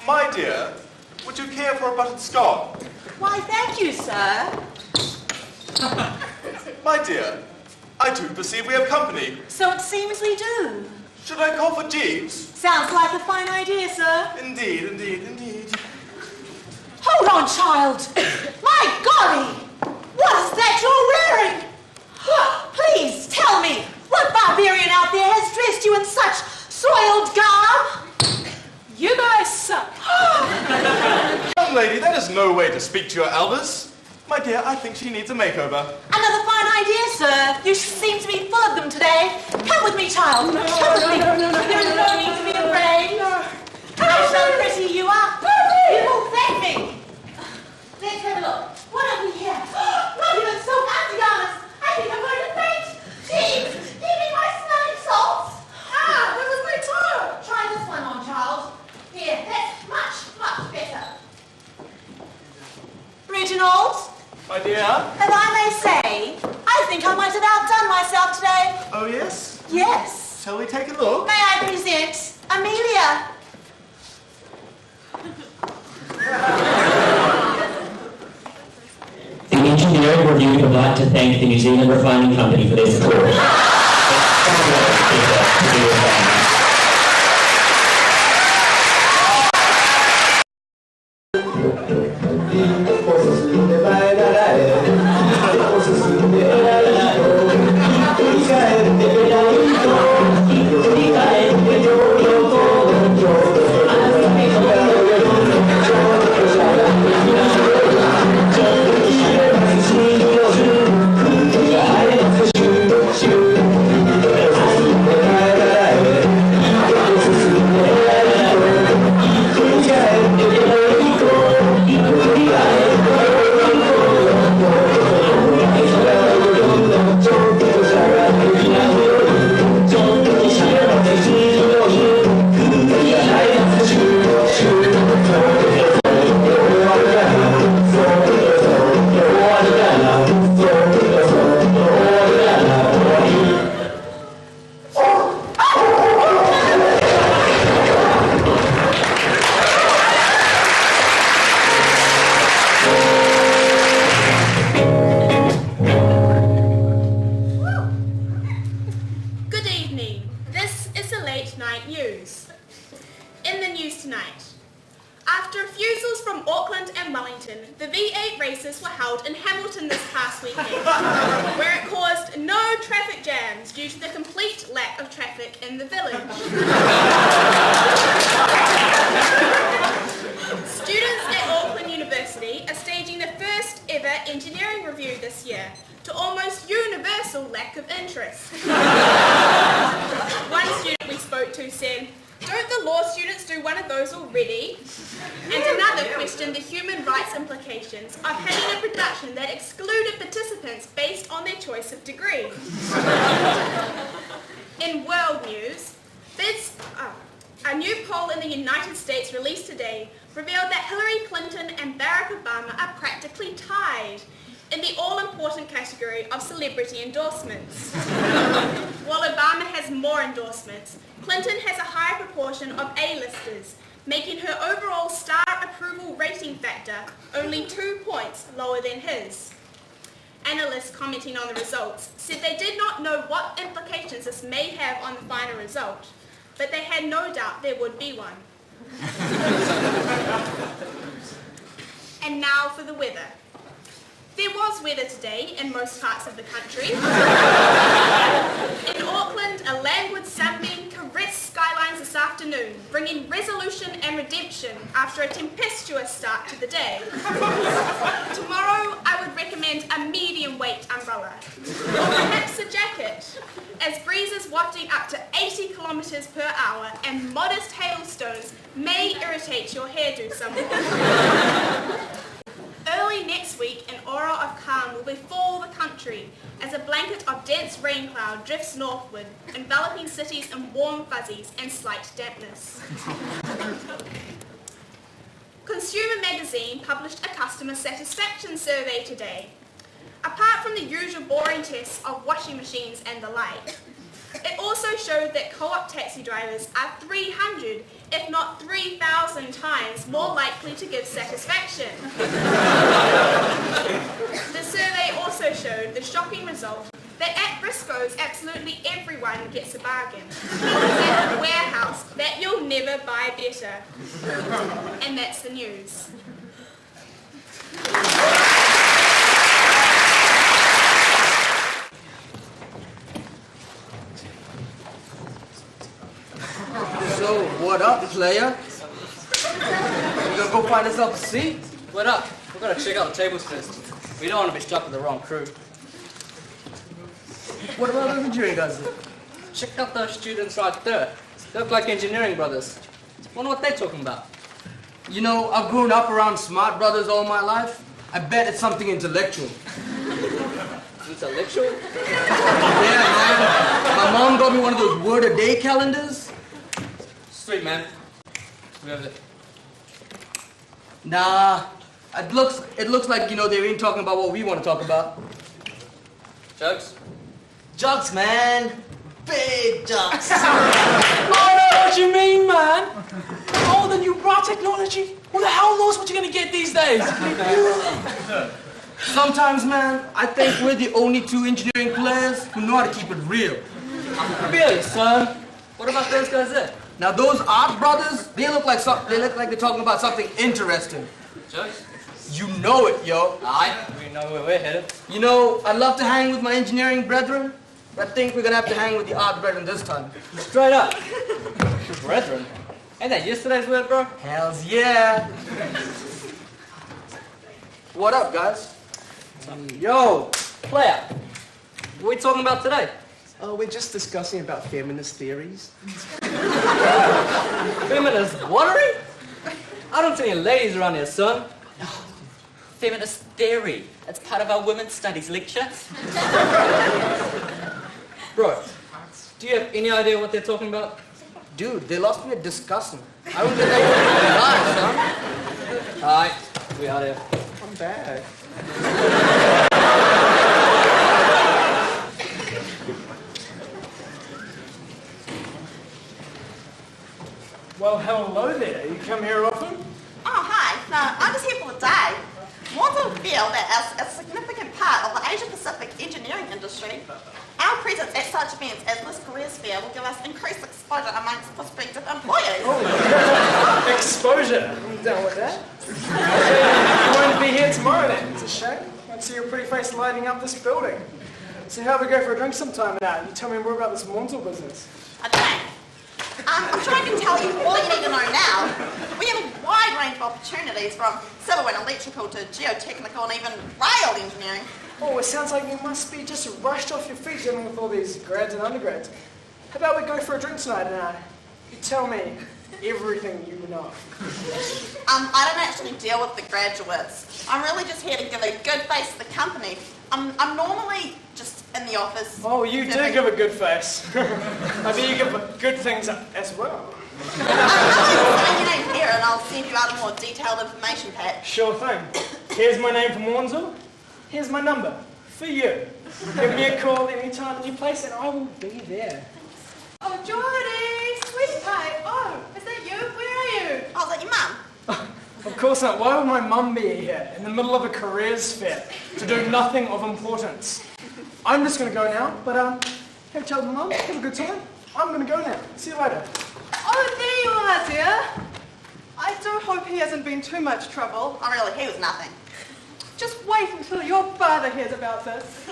My dear, would you care for a buttered scone? Why, thank you, sir. My dear, I do perceive we have company. So it seems we do. Should I call for Jeeves? Sounds like a fine idea, sir. Indeed, indeed, indeed. Hold on, child. My golly! What is that you're wearing? Please tell me, what barbarian out there has dressed you in such soiled garb? You guys suck. Young lady, that is no way to speak to your elders. My dear, I think she needs a makeover. Another fine idea, sir. You seem to be full of them today. Come with me, child. No, Come with me. no. There's no need to be afraid. How so pretty you are. You will thank me. Let's have a look. What have we here? Fabulous silk undergarments. I think I'm going to faint. Jeez, give me my smelling salts. Ah, where was my towel? Try this one on, child. Here, that's much, much better. Reginald? My dear? And I may say, I think I might have outdone myself today. Oh, yes? Yes. Shall we take a look? May I present Amelia? The Engineering Review would like to thank the New Zealand Refining Company for their support. In the news tonight, after refusals from Auckland and Wellington, the V8 races were held in Hamilton this past weekend, where it caused no traffic jams due to the complete lack of traffic in the village. Students at Auckland University are staging the first ever engineering review this year, to almost universal lack of interest. One student we spoke to said, "Don't the law students do one of those already?" And another questioned the human rights implications of having a production that excluded participants based on their choice of degree. In world news, a new poll in the United States released today revealed that Hillary Clinton and Barack Obama are practically tied in the all-important category of celebrity endorsements. While Obama has more endorsements, Clinton has a higher proportion of A-listers, making her overall star approval rating factor only 2 points lower than his. Analysts commenting on the results said they did not know what implications this may have on the final result, but they had no doubt there would be one. And now for the weather. There was weather today in most parts of the country. In Auckland, a languid sunbeam caressed skylines this afternoon, bringing resolution and redemption after a tempestuous start to the day. Tomorrow, I would recommend a medium weight umbrella, or perhaps a jacket, as breezes wafting up to 80 kilometres per hour and modest hailstones may irritate your hairdo somewhat. Early next week, an aura of calm will befall the country as a blanket of dense rain cloud drifts northward, enveloping cities in warm fuzzies and slight dampness. Consumer Magazine published a customer satisfaction survey today. Apart from the usual boring tests of washing machines and the like, it also showed that co-op taxi drivers are 300, if not 3,000 times more likely to give satisfaction. The survey also showed the shocking result that at Briscoe's absolutely everyone gets a bargain. At the warehouse, that you'll never buy better. And that's the news. So, what up, player? You gonna go find yourself a seat? What up? We've got to check out the tables first. We don't want to be stuck with the wrong crew. What about those engineering guys? Check out those students right there. They look like engineering brothers. Wonder what they're talking about. You know, I've grown up around smart brothers all my life. I bet it's something intellectual. Intellectual? Yeah, man. My mom got me one of those word-a-day calendars. Sweet, man. We have it. Nah, it looks like, you know, they ain't talking about what we want to talk about. Jugs? Jugs, man. Big jugs. I know what you mean, man. Oh, the new bra technology. Who the hell knows what you're going to get these days? Sometimes, man, I think we're the only two engineering players who know how to keep it real. Really, son? What about those guys there? Now, those art brothers, they look like they're talking about something interesting. Jugs? You know it, yo. Aye, we know where we're headed. You know, I'd love to hang with my engineering brethren, but I think we're going to have to hang with the art brethren this time. Straight up. Brethren? Ain't that yesterday's word, bro? Hells yeah. What up, guys? Yo, player. What are we talking about today? Oh, we're just discussing about feminist theories. Feminist whatery? I don't see any ladies around here, son. Feminist theory. It's part of our women's studies lecture. Bro, do you have any idea what they're talking about? Dude, they lost me at discussing. I don't think they were son. Alright, we out here. I'm back. Well, hello there. You come here often? Oh, hi. No, I'm just here for the day. Want to feel that as a significant part of the Asia-Pacific engineering industry, our presence at such events as this careers fair will give us increased exposure amongst prospective employers. Oh, exposure. I'm down with that. You won't be here tomorrow then. It's a shame. I see your pretty face lighting up this building. So how about we go for a drink sometime now? You tell me more about this Montal business. Okay. I'm sure I can tell you all you need to know now. We have a wide range of opportunities from civil and electrical to geotechnical and even rail engineering. Oh, it sounds like you must be just rushed off your feet dealing with all these grads and undergrads. How about we go for a drink tonight and you tell me everything you know? I don't actually deal with the graduates. I'm really just here to give a good face to the company. I'm normally just in the office. Oh, you do give a good face. I bet you give good things as well. I'll say your name here and I'll send you out a more detailed information pack. Sure thing. Here's my name for Montal. Here's my number for you. Give me a call anytime, any place, and I will be there. Oh, Geordie, sweetie. Oh, is that you? Where are you? Oh, is that your mum? Of course not. Why would my mum be here in the middle of a careers fair to do nothing of importance? I'm just going to go now, but have a chat with mum, have a good time. I'm going to go now. See you later. Oh, there you are, dear. I do hope he hasn't been too much trouble. Oh, really? He was nothing. Just wait until your father hears about this.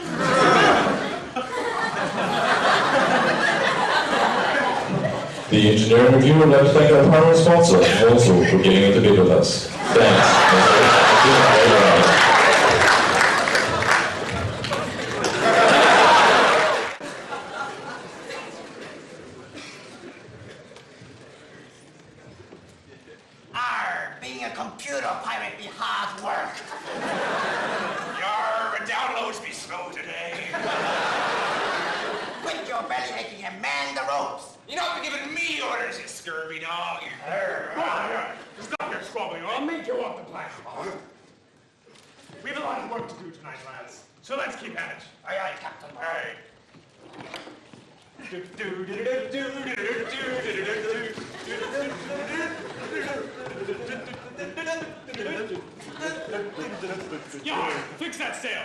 The Engineering Review would like to thank our primary sponsor, also, for getting into bed with us. Thanks. Being a computer pirate be hard work. Your downloads be slow today. Quit your belly aching and man the ropes. You're not giving me orders, you scurvy dog. Stop your squabbling, or I'll make you off the platform. We have a lot of work to do tonight, lads. So let's keep at it. Aye, aye, Captain. Aye. Yeah, fix that sail.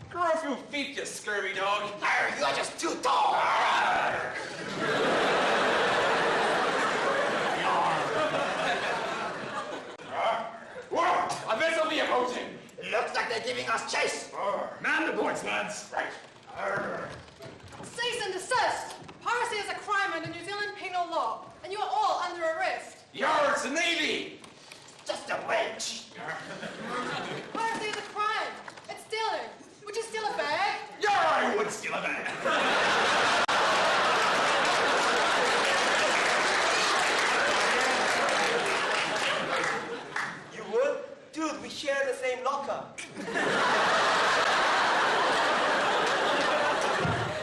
Grow a few feet, you scurvy dog. You are just too tall. Whoa, I bet they'll be approaching. Looks like they're giving us chase. Man the boards, lads. Right. Cease and desist. Piracy is a crime under New Zealand penal law, and you are all under arrest. You're the Navy. wench. Where's the other crime? It's stealing. Would you steal a bag? Yeah, I would steal a bag. You would? Dude, we share the same locker.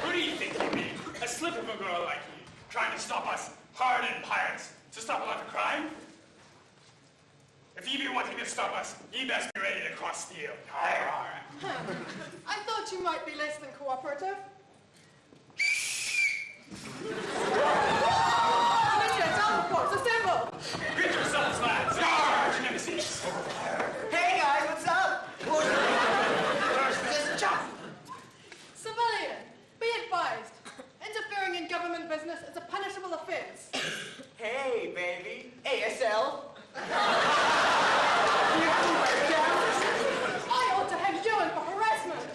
Who do you think you mean? A slip of a girl like you, trying to stop us hardened pirates to stop a lot of crime? If you be wanting to stop us, you best be ready to cross steel. I thought you might be less than cooperative. Assemble! Get yourselves, lads! Arr, nemesis! Hey guys, what's up? Civilian, be advised. Interfering in government business is a punishable offense. Hey, baby. ASL. I ought to have you in for harassment.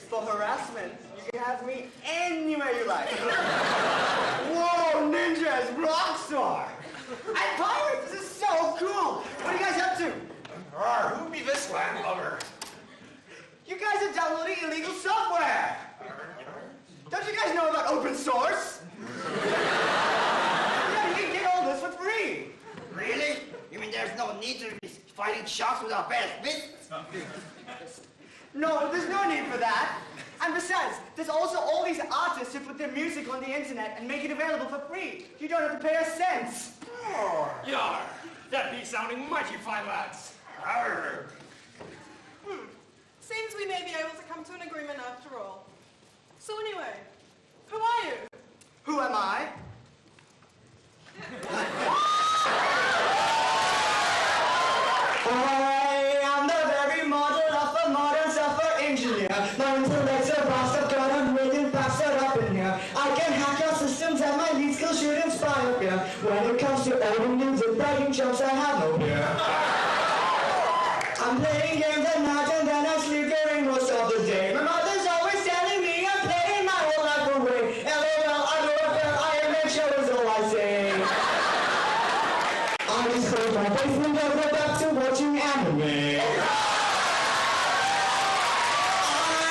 For harassment? You can have me anywhere you like. Whoa, ninjas, rockstar! And pirates, this is so cool! What are you guys up to? Who be this landlubber? You guys are downloading illegal software! Don't you guys know about open source? Yeah, you can get all this for free! Really? You mean there's no need to be fighting sharks with our bare fists? No, there's no need for that. And besides, there's also all these artists who put their music on the internet and make it available for free. You don't have to pay a cent. Yar! That be sounding mighty fine, lads. Arr. Seems we may be able to come to an agreement after all. So anyway, who are you? Who am I? I am the very model of a modern software engineer. My intellect's a vast, I've got a million facts set up in here. I can hack your systems and my lead skills should inspire fear. When it comes to old news and bragging jokes, I have no fear. I'm playing games at night and then I sleep during most of the day. My mother's always telling me I'm playing my whole life away. LOL, I know I am and show is all I say. I just close my basement and go back to watching anime.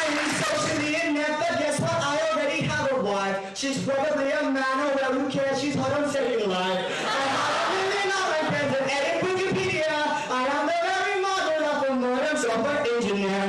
I'm socially inept, but guess what? I already have a wife. She's probably a man, oh well, who cares? She's hot on Second Life. I have a million on my friends and edit Wikipedia. I am the very model of a modern software engineer.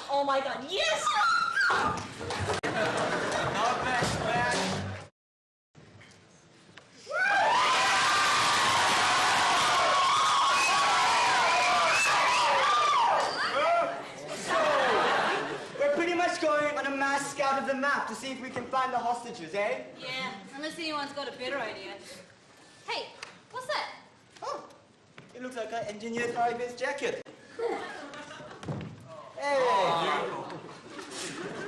Oh my god, yes! Not bad, man. So, we're pretty much going on a mass scouted the map to see if we can find the hostages, eh? Yeah, unless anyone's got a better idea. Hey, what's that? Oh, it looks like an engineer's high-vis jacket. Hey!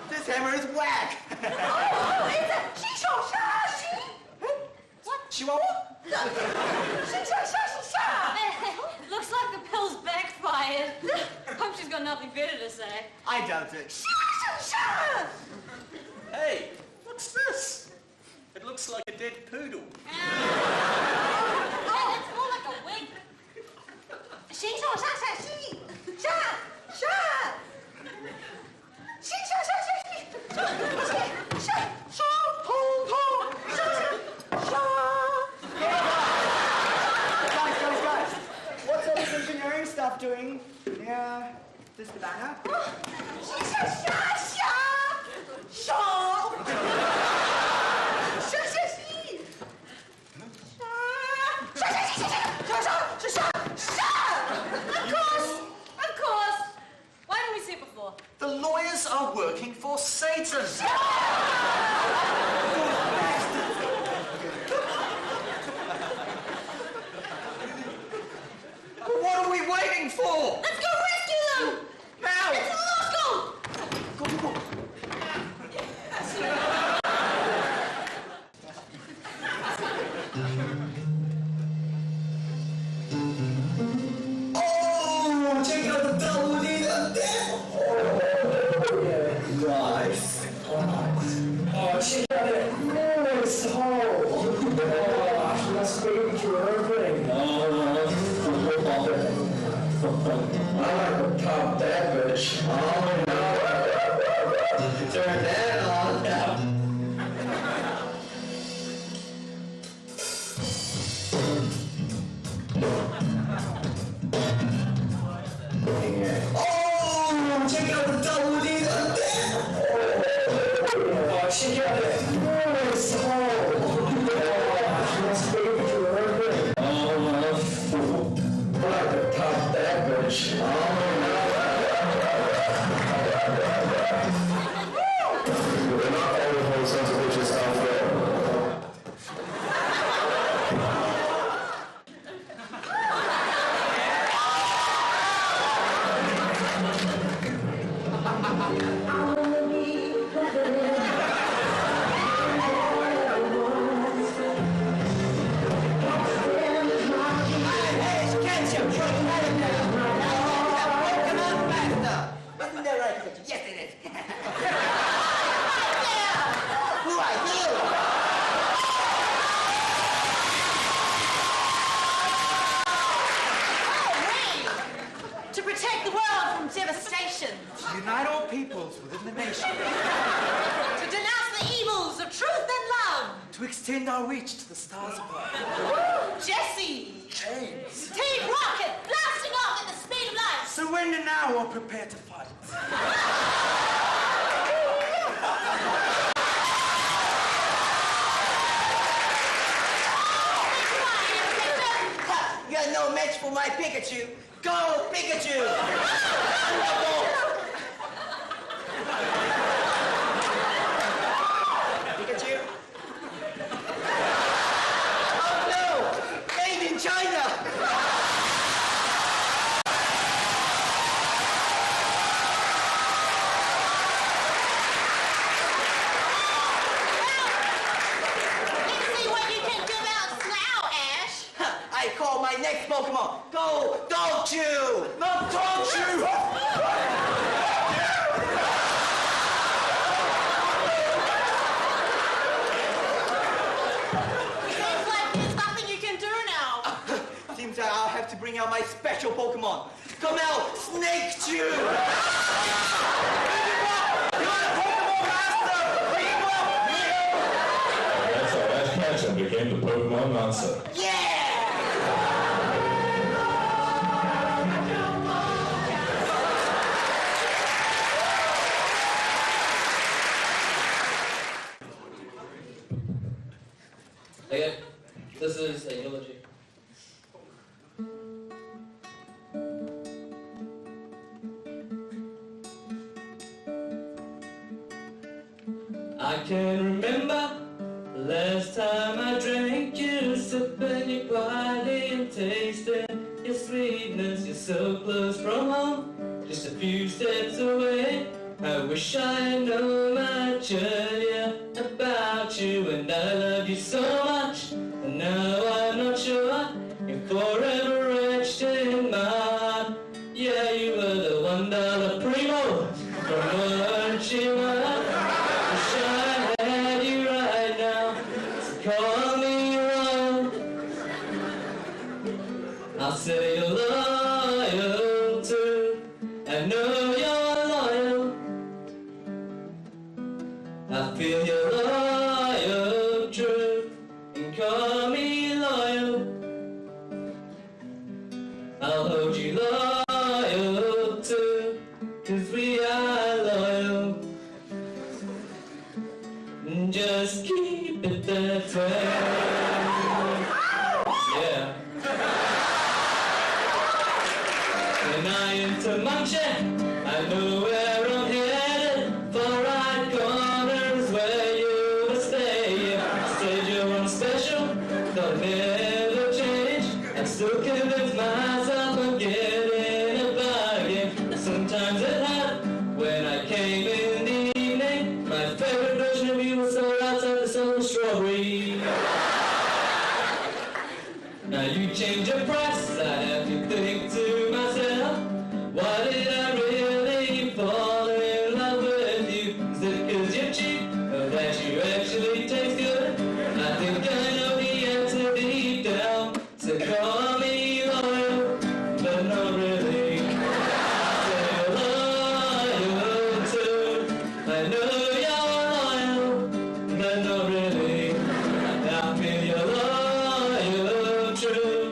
This hammer is whack! Oh, it's a Shisho-sha-shi! What? Chihuahua? Shisho-sha-shi-sha! Looks like the pill's backfired. Hope she's got nothing better to say. I doubt it. Sha-sha-sha! Hey, what's this? It looks like a dead poodle. Oh, it's more like a wig. Shisho-sha-sha-shi! Sha-sha! Shisho-sha-sha-shi! Guys. What's all this engineering stuff doing near this banner? Of course. Why didn't we see it before? The lawyers are working for Satan. What are we waiting for? Let's go rescue them! Now! It's a lost goal! Oh, check out the double D on there! Nice. Oh, check out that glorious hole. Oh, that's speaking through everything. I like to pop that bitch. Oh, no. Turn that on now. Oh, check out the double D on there. Oh, check out that glorious hole. Oh, that's speaking through everything. I like to pop that bitch. Oh, no. We're not all the whole sons of bitches out there. Isn't that right? Yes, it is. Who are you? To protect the world from devastation. Unite all peoples within the nation. To denounce the evils of truth and love. To extend our reach to the stars above. Jesse. James. Team Rocket blasting off at the speed of light. Surrender now or prepare to fight. You're no match for my Pikachu. Go, Pikachu! Pikachu? Oh no! Made in China! I call my next Pokemon. Go, Dogchu! Not Dogchu! Seems like there's nothing you can do now. Seems like I'll have to bring out my special Pokemon. Come out, Snakechu! You're the Pokemon Master! Bring him up! That's how Ash Ketchum became the Pokemon Master. Yeah! Okay, this is a eulogy. I can remember last time I drank you, sipping you quietly and tasting your sweetness. You're so close from home, just a few steps away. I wish I know much earlier about you, and I love you so much, and now I'm not sure you're forever etched in my heart. Yeah, you were the $1 primo from weren't you? I wish I had you right now, so call me wrong. I'll say you're loyal too, I know you're loyal. I feel you're loyal, true, and call me loyal. I'll hold you loyal too, 'cause we are loyal. And just keep it that way. Yeah. When I enter Munchen, I know where I'm headed. For right corners where you will stay. Said you're on special, thought never change. I'm still convinced myself I'm getting a bargain. Sometimes it hurt when I came in the evening. My favorite version of you was sold outside the Soul Strawberry. Now you change your price, I have to think to myself, why did I really fall in love with you? Is it 'cause you're cheap, or that you actually taste good? I think I know the answer deep down, so call me loyal, but not really. Say you're loyal too, I know you're loyal, but not really. I feel you're loyal, true,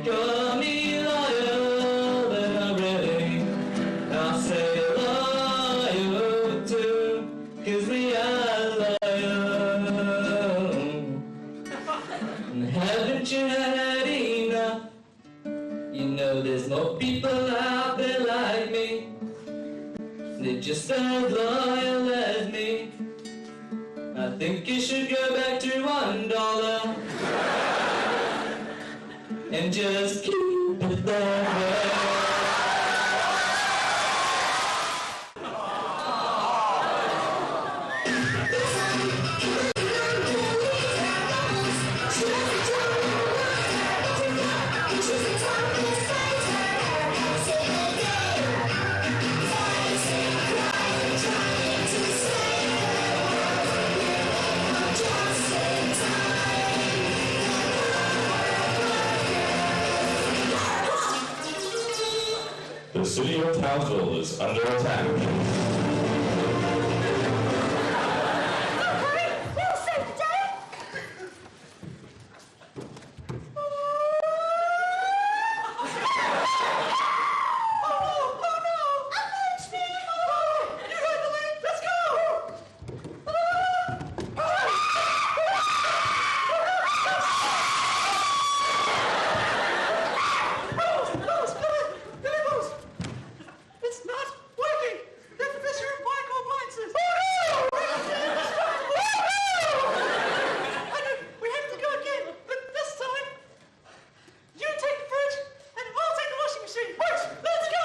call me loyal, but not really. I'll say you're loyal too, 'cause we are loyal. And haven't you had enough? You know there's more people out there like me. They're just as loyal as me. I think you should go back to $1 and just keep it that way. The city of Townsville is under attack. We'll save the day. It's not working! The Fisher and Michael appliances! We have to go again, but this time, you take the fridge and I'll take the washing machine. Right, let's go!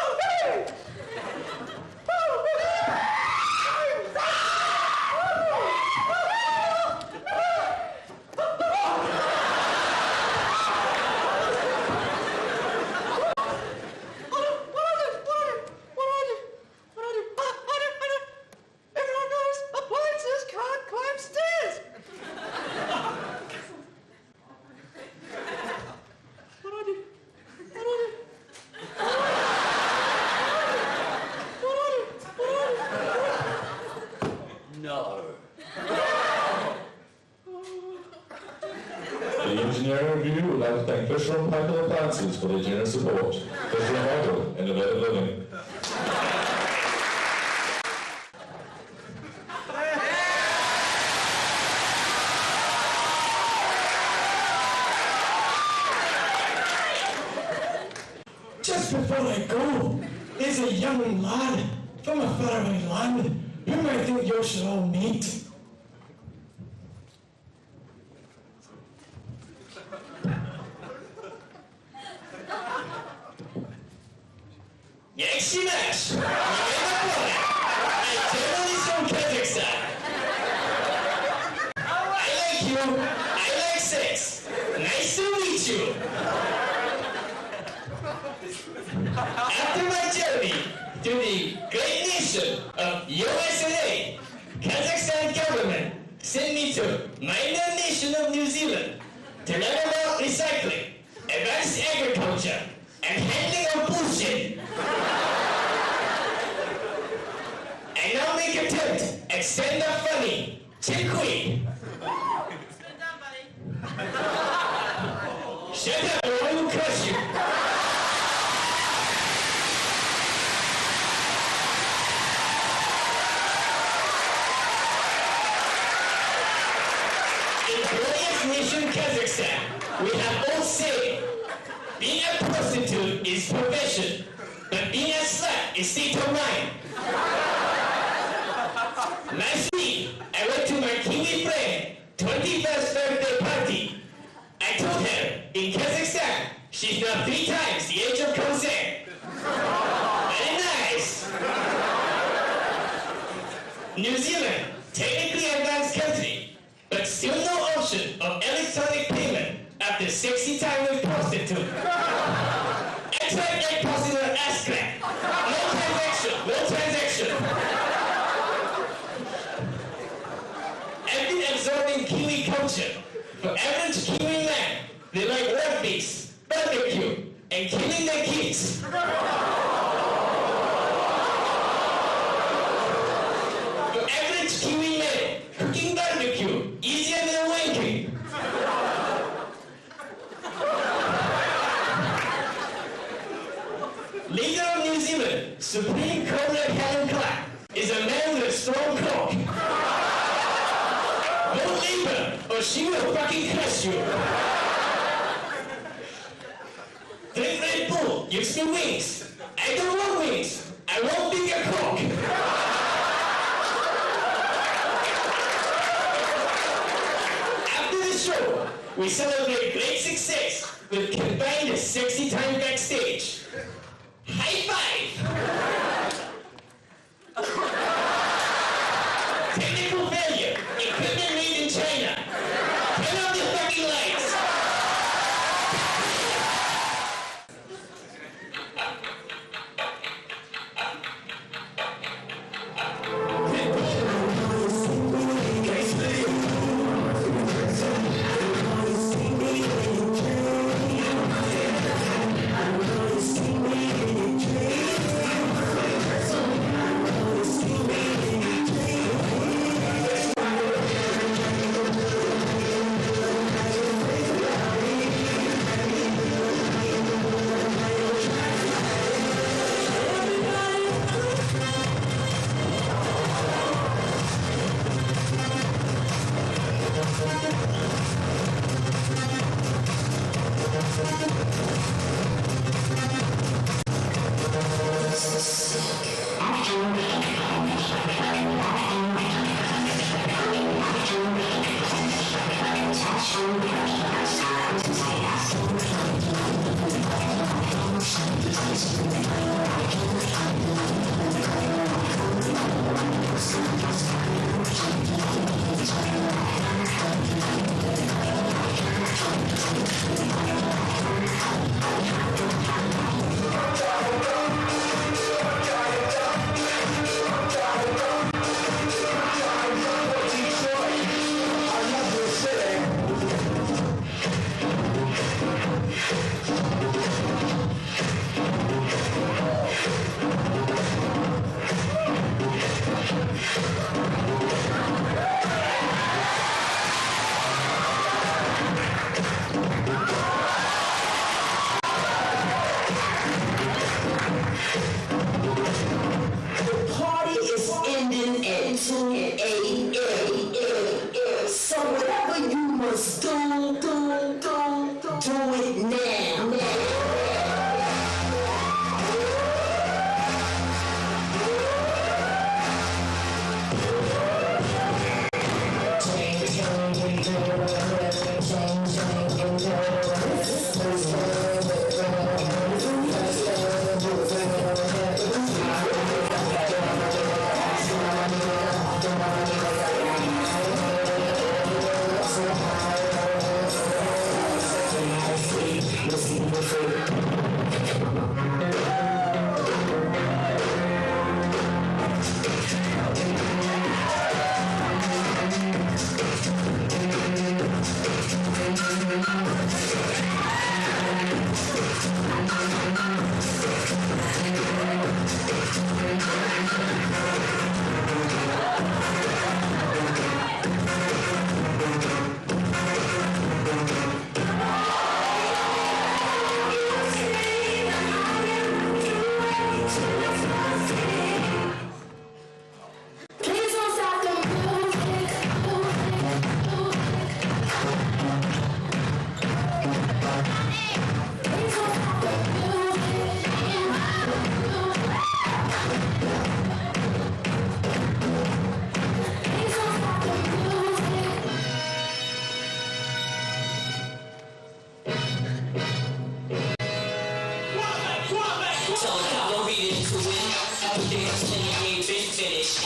Everyone knows appliances can't climb stairs! What do I do? No. The Engineering Revue would like to thank Fisher and Michael Appliances for their generous support. Fisher and Michael, innovative living. Just before I go, there's a young lad from a faraway land whom I think you should all meet. much. I'm journalist from Kazakhstan. I like you. I like sex. Nice to meet you. After my journey to the great nation of USA, Kazakhstan government sent me to Maidment nation of New Zealand to learn about recycling, advanced agriculture, and handling of bullshit. I now make attempt at stand-up funny. Chick-queen. Shut up or I will crush you. In glorious nation Kazakhstan, we have all saying, being a prostitute is profession, but being a slut is state of mind. Last week, I went to my Kiwi friend 21st birthday party. I told her, in Kazakhstan, she's not 3 times the age of consent. Very nice. New Zealand, technically advanced country, but still no option of electronic payment after 60 times with prostitute. I tried that prostitute ass crack. No transaction, no transaction. I've been absorbing Kiwi culture. For average Kiwi man, they like rugby's, barbecue, and killing their kids. For average Kiwi man, cooking barbecue easier than wanking. Leader of New Zealand, Supreme Comrade Helen Clark, is a man with a strong cock. Don't leave her, or she will fucking crush you. Drink Red Bull gives me wings. I don't want wings. I want bigger cock. After the show, we celebrate great success with combined 60 times backstage. High five! Technical failure. Equipment made in China. Turn off the fucking lights.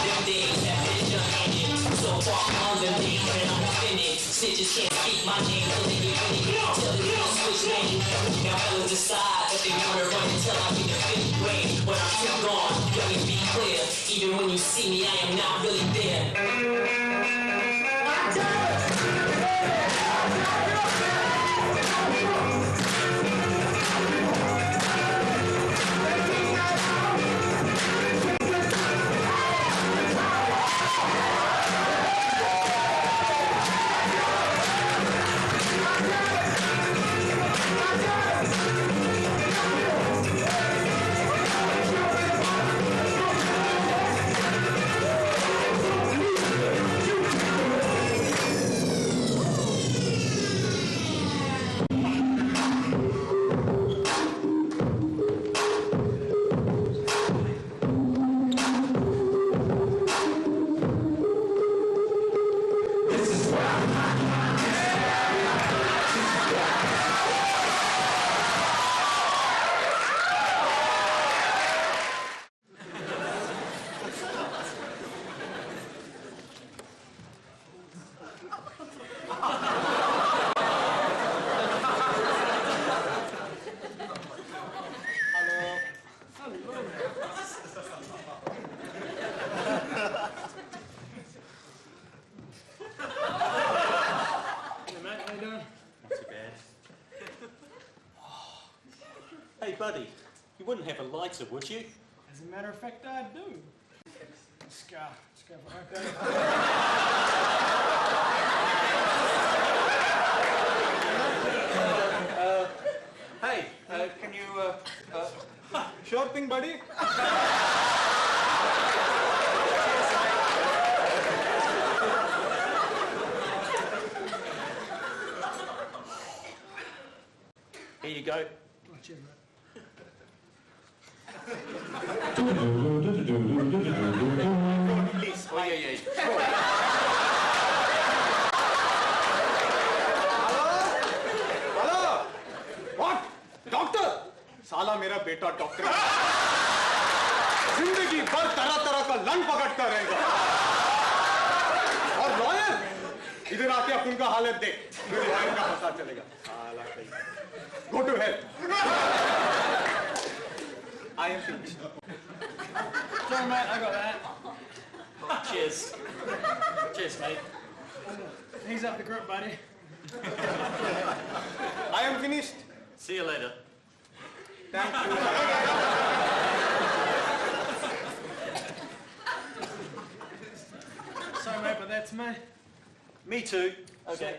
Them days have been done ended. So far underneath, and I'm offended. Snitches can't speak my name till they get ready. Tell them to switch names. Now fellas decide that they wanna run until I get the 5th grade. But I'm still gone, let me be clear. Even when you see me, I am not really there. Hey, buddy, you wouldn't have a lighter, would you? As a matter of fact, I do. Let's go for it. Hey, can you, Sure thing, buddy. Here you go. Oh, cheers, mate. Please, yeah. Hello what doctor साला मेरा बेटा doctor जिंदगी भर तरह तरह का लन पकड़ता रहेगा और लॉयर इधर आके अपन का हालत देख फिर लॉयर का पता चलेगा साला go to help I am finished. Sorry, mate, I got that. Cheers. Cheers, mate. He's up the group, buddy. I am finished. See you later. Thank you. Sorry, mate, but that's me. Me too. Okay.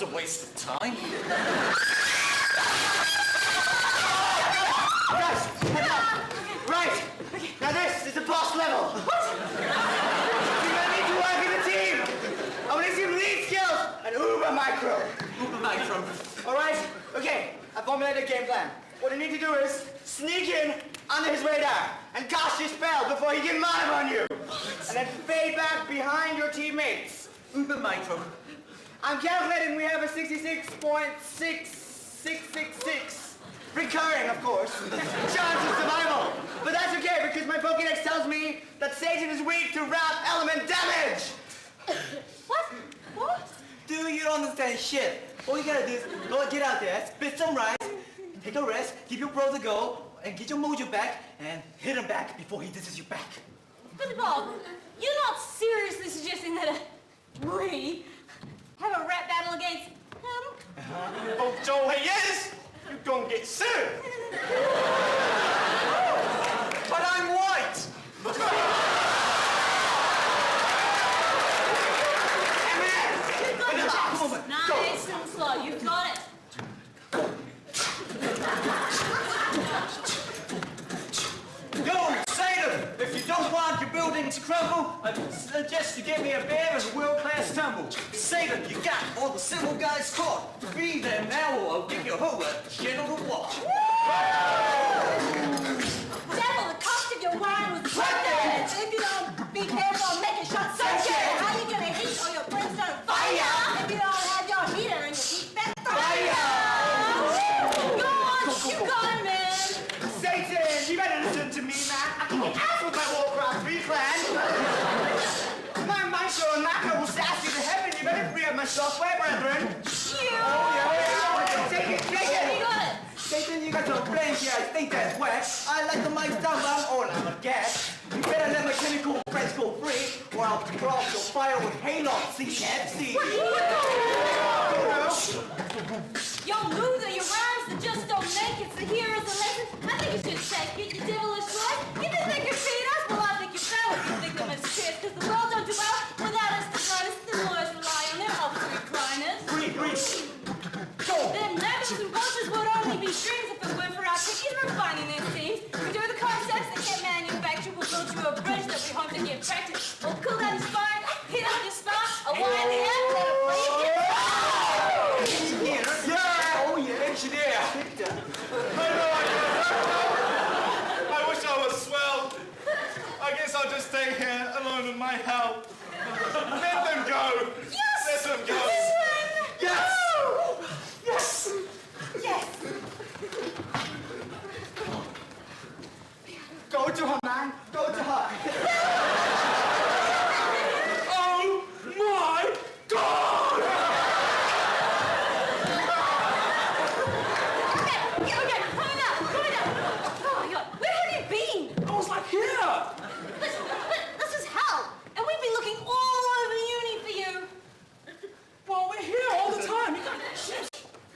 was a waste of time. Guys, right. Now this is the boss level. You're gonna need to work in a team. I want to see lead skills and uber micro. Uber micro. All right. Okay. I formulated a game plan. What you need to do is sneak in under his radar and cast your spell before he can mime on you, and then fade back behind your teammates. Uber micro. I'm calculating we have a 66.6666 recurring, of course, chance of survival. But that's okay because my Pokédex tells me that Satan is weak to wrath element damage. What? Do you understand shit? All you gotta do is go get out there, spit some rice, take a rest, give your bros a go, and get your mojo back, and hit him back before he disses you back. But Bob, you're not seriously suggesting that we have a rap battle against him? Oh, Joe, he is! You gonna get sued! starting to crumble, I suggest you give me a beer and a world-class tumble. Say that you got all the civil guys caught. Be there now or I'll give you a whole lot of shit on the watch. Devil, the cost of your wine was perfect. If you don't be careful and make it shot circuit, how are you gonna heat all your brimstone fire if you don't have your heater and your heat back fire? Go on, you got it, man. Satan, you better listen to me, man. I can ask with my Warcraft 3 clan. My Micro and Macro will sass you to heaven. You better free up my software, brethren. Take it. You got it. Satan, you got your brains here. I think that's wet. I like the mic down, but I'm all out of gas. You better let my chemical friends go free, or I'll cross your fire with halo. CFC. Yo, loser, your rhymes that just don't make it. So here is a lesson. I think you should take it, you devilish life. You just think you're feed us? Well, I think you fell if you think them as shit. Because the world don't do well without us designers. The lawyers rely on their help to recliners. Free. Then levels and vultures would only be streams if it weren't for our pickies refining their themes. We do the concepts that get manufactured. We'll build you a bridge that we hope to get practiced. We'll cool down your spine, hit up your spine, a wide head, let it breathe. Engineer. I wish I was swell. I guess I'll just stay here alone in my hell. Let them go. Yes! Let them go. Yes! Go to her, man. Go to her. Oh my God! Okay, calm down. Oh my God, where have you been? I was like here! But this is hell, and we've been looking all over uni for you. Well, we're here all the time. You got shit.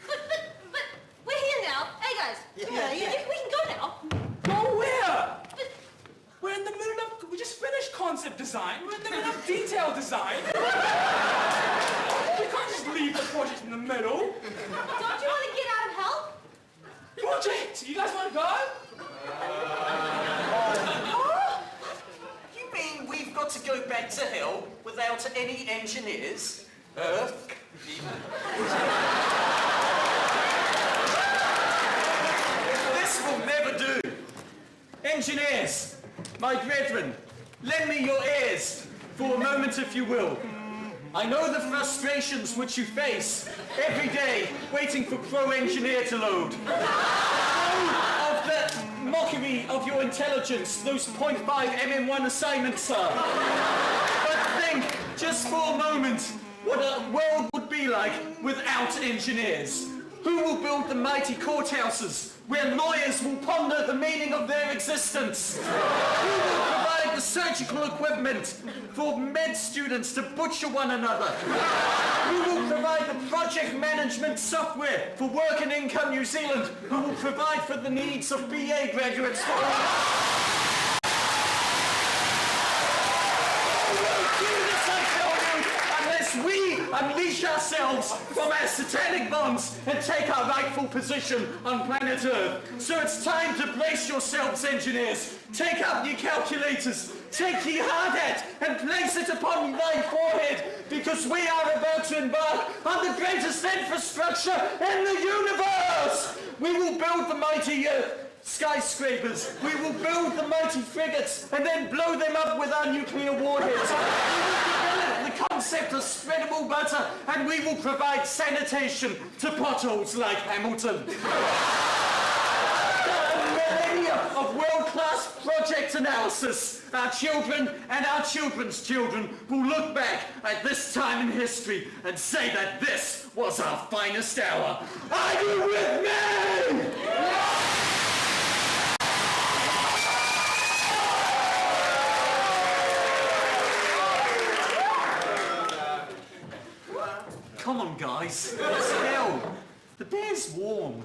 But we're here now. Hey guys, come on, we can go now. Go where? We're in the middle of... We just finished concept design. We're in the middle of detail design. We can't just leave the project in the middle. Don't you want to get out of hell? Project! You guys want to go? You mean we've got to go back to hell without any engineers? This will never do. Engineers, my brethren, lend me your ears for a moment if you will. I know the frustrations which you face every day waiting for Pro Engineer to load. Of the mockery of your intelligence, those 0.5 MM1 assignments, sir. But think, just for a moment, what a world would be like without engineers. Who will build the mighty courthouses where lawyers will ponder the meaning of their existence? Who will provide the surgical equipment for med students to butcher one another? Who will provide the project management software for Work and Income New Zealand? Who will provide for the needs of BA graduates for we unleash ourselves from our satanic bonds and take our rightful position on planet Earth. So it's time to brace yourselves, engineers. Take up your calculators, take your hard hat and place it upon thy forehead, because we are about to embark on the greatest infrastructure in the universe. We will build the mighty skyscrapers. We will build the mighty frigates and then blow them up with our nuclear warheads. We will develop the concept of spreadable butter, and we will provide sanitation to potholes like Hamilton. Millennia of world-class project analysis. Our children and our children's children will look back at this time in history and say that this was our finest hour. Are you with me? Come on, guys. It's hell. The beer's warm.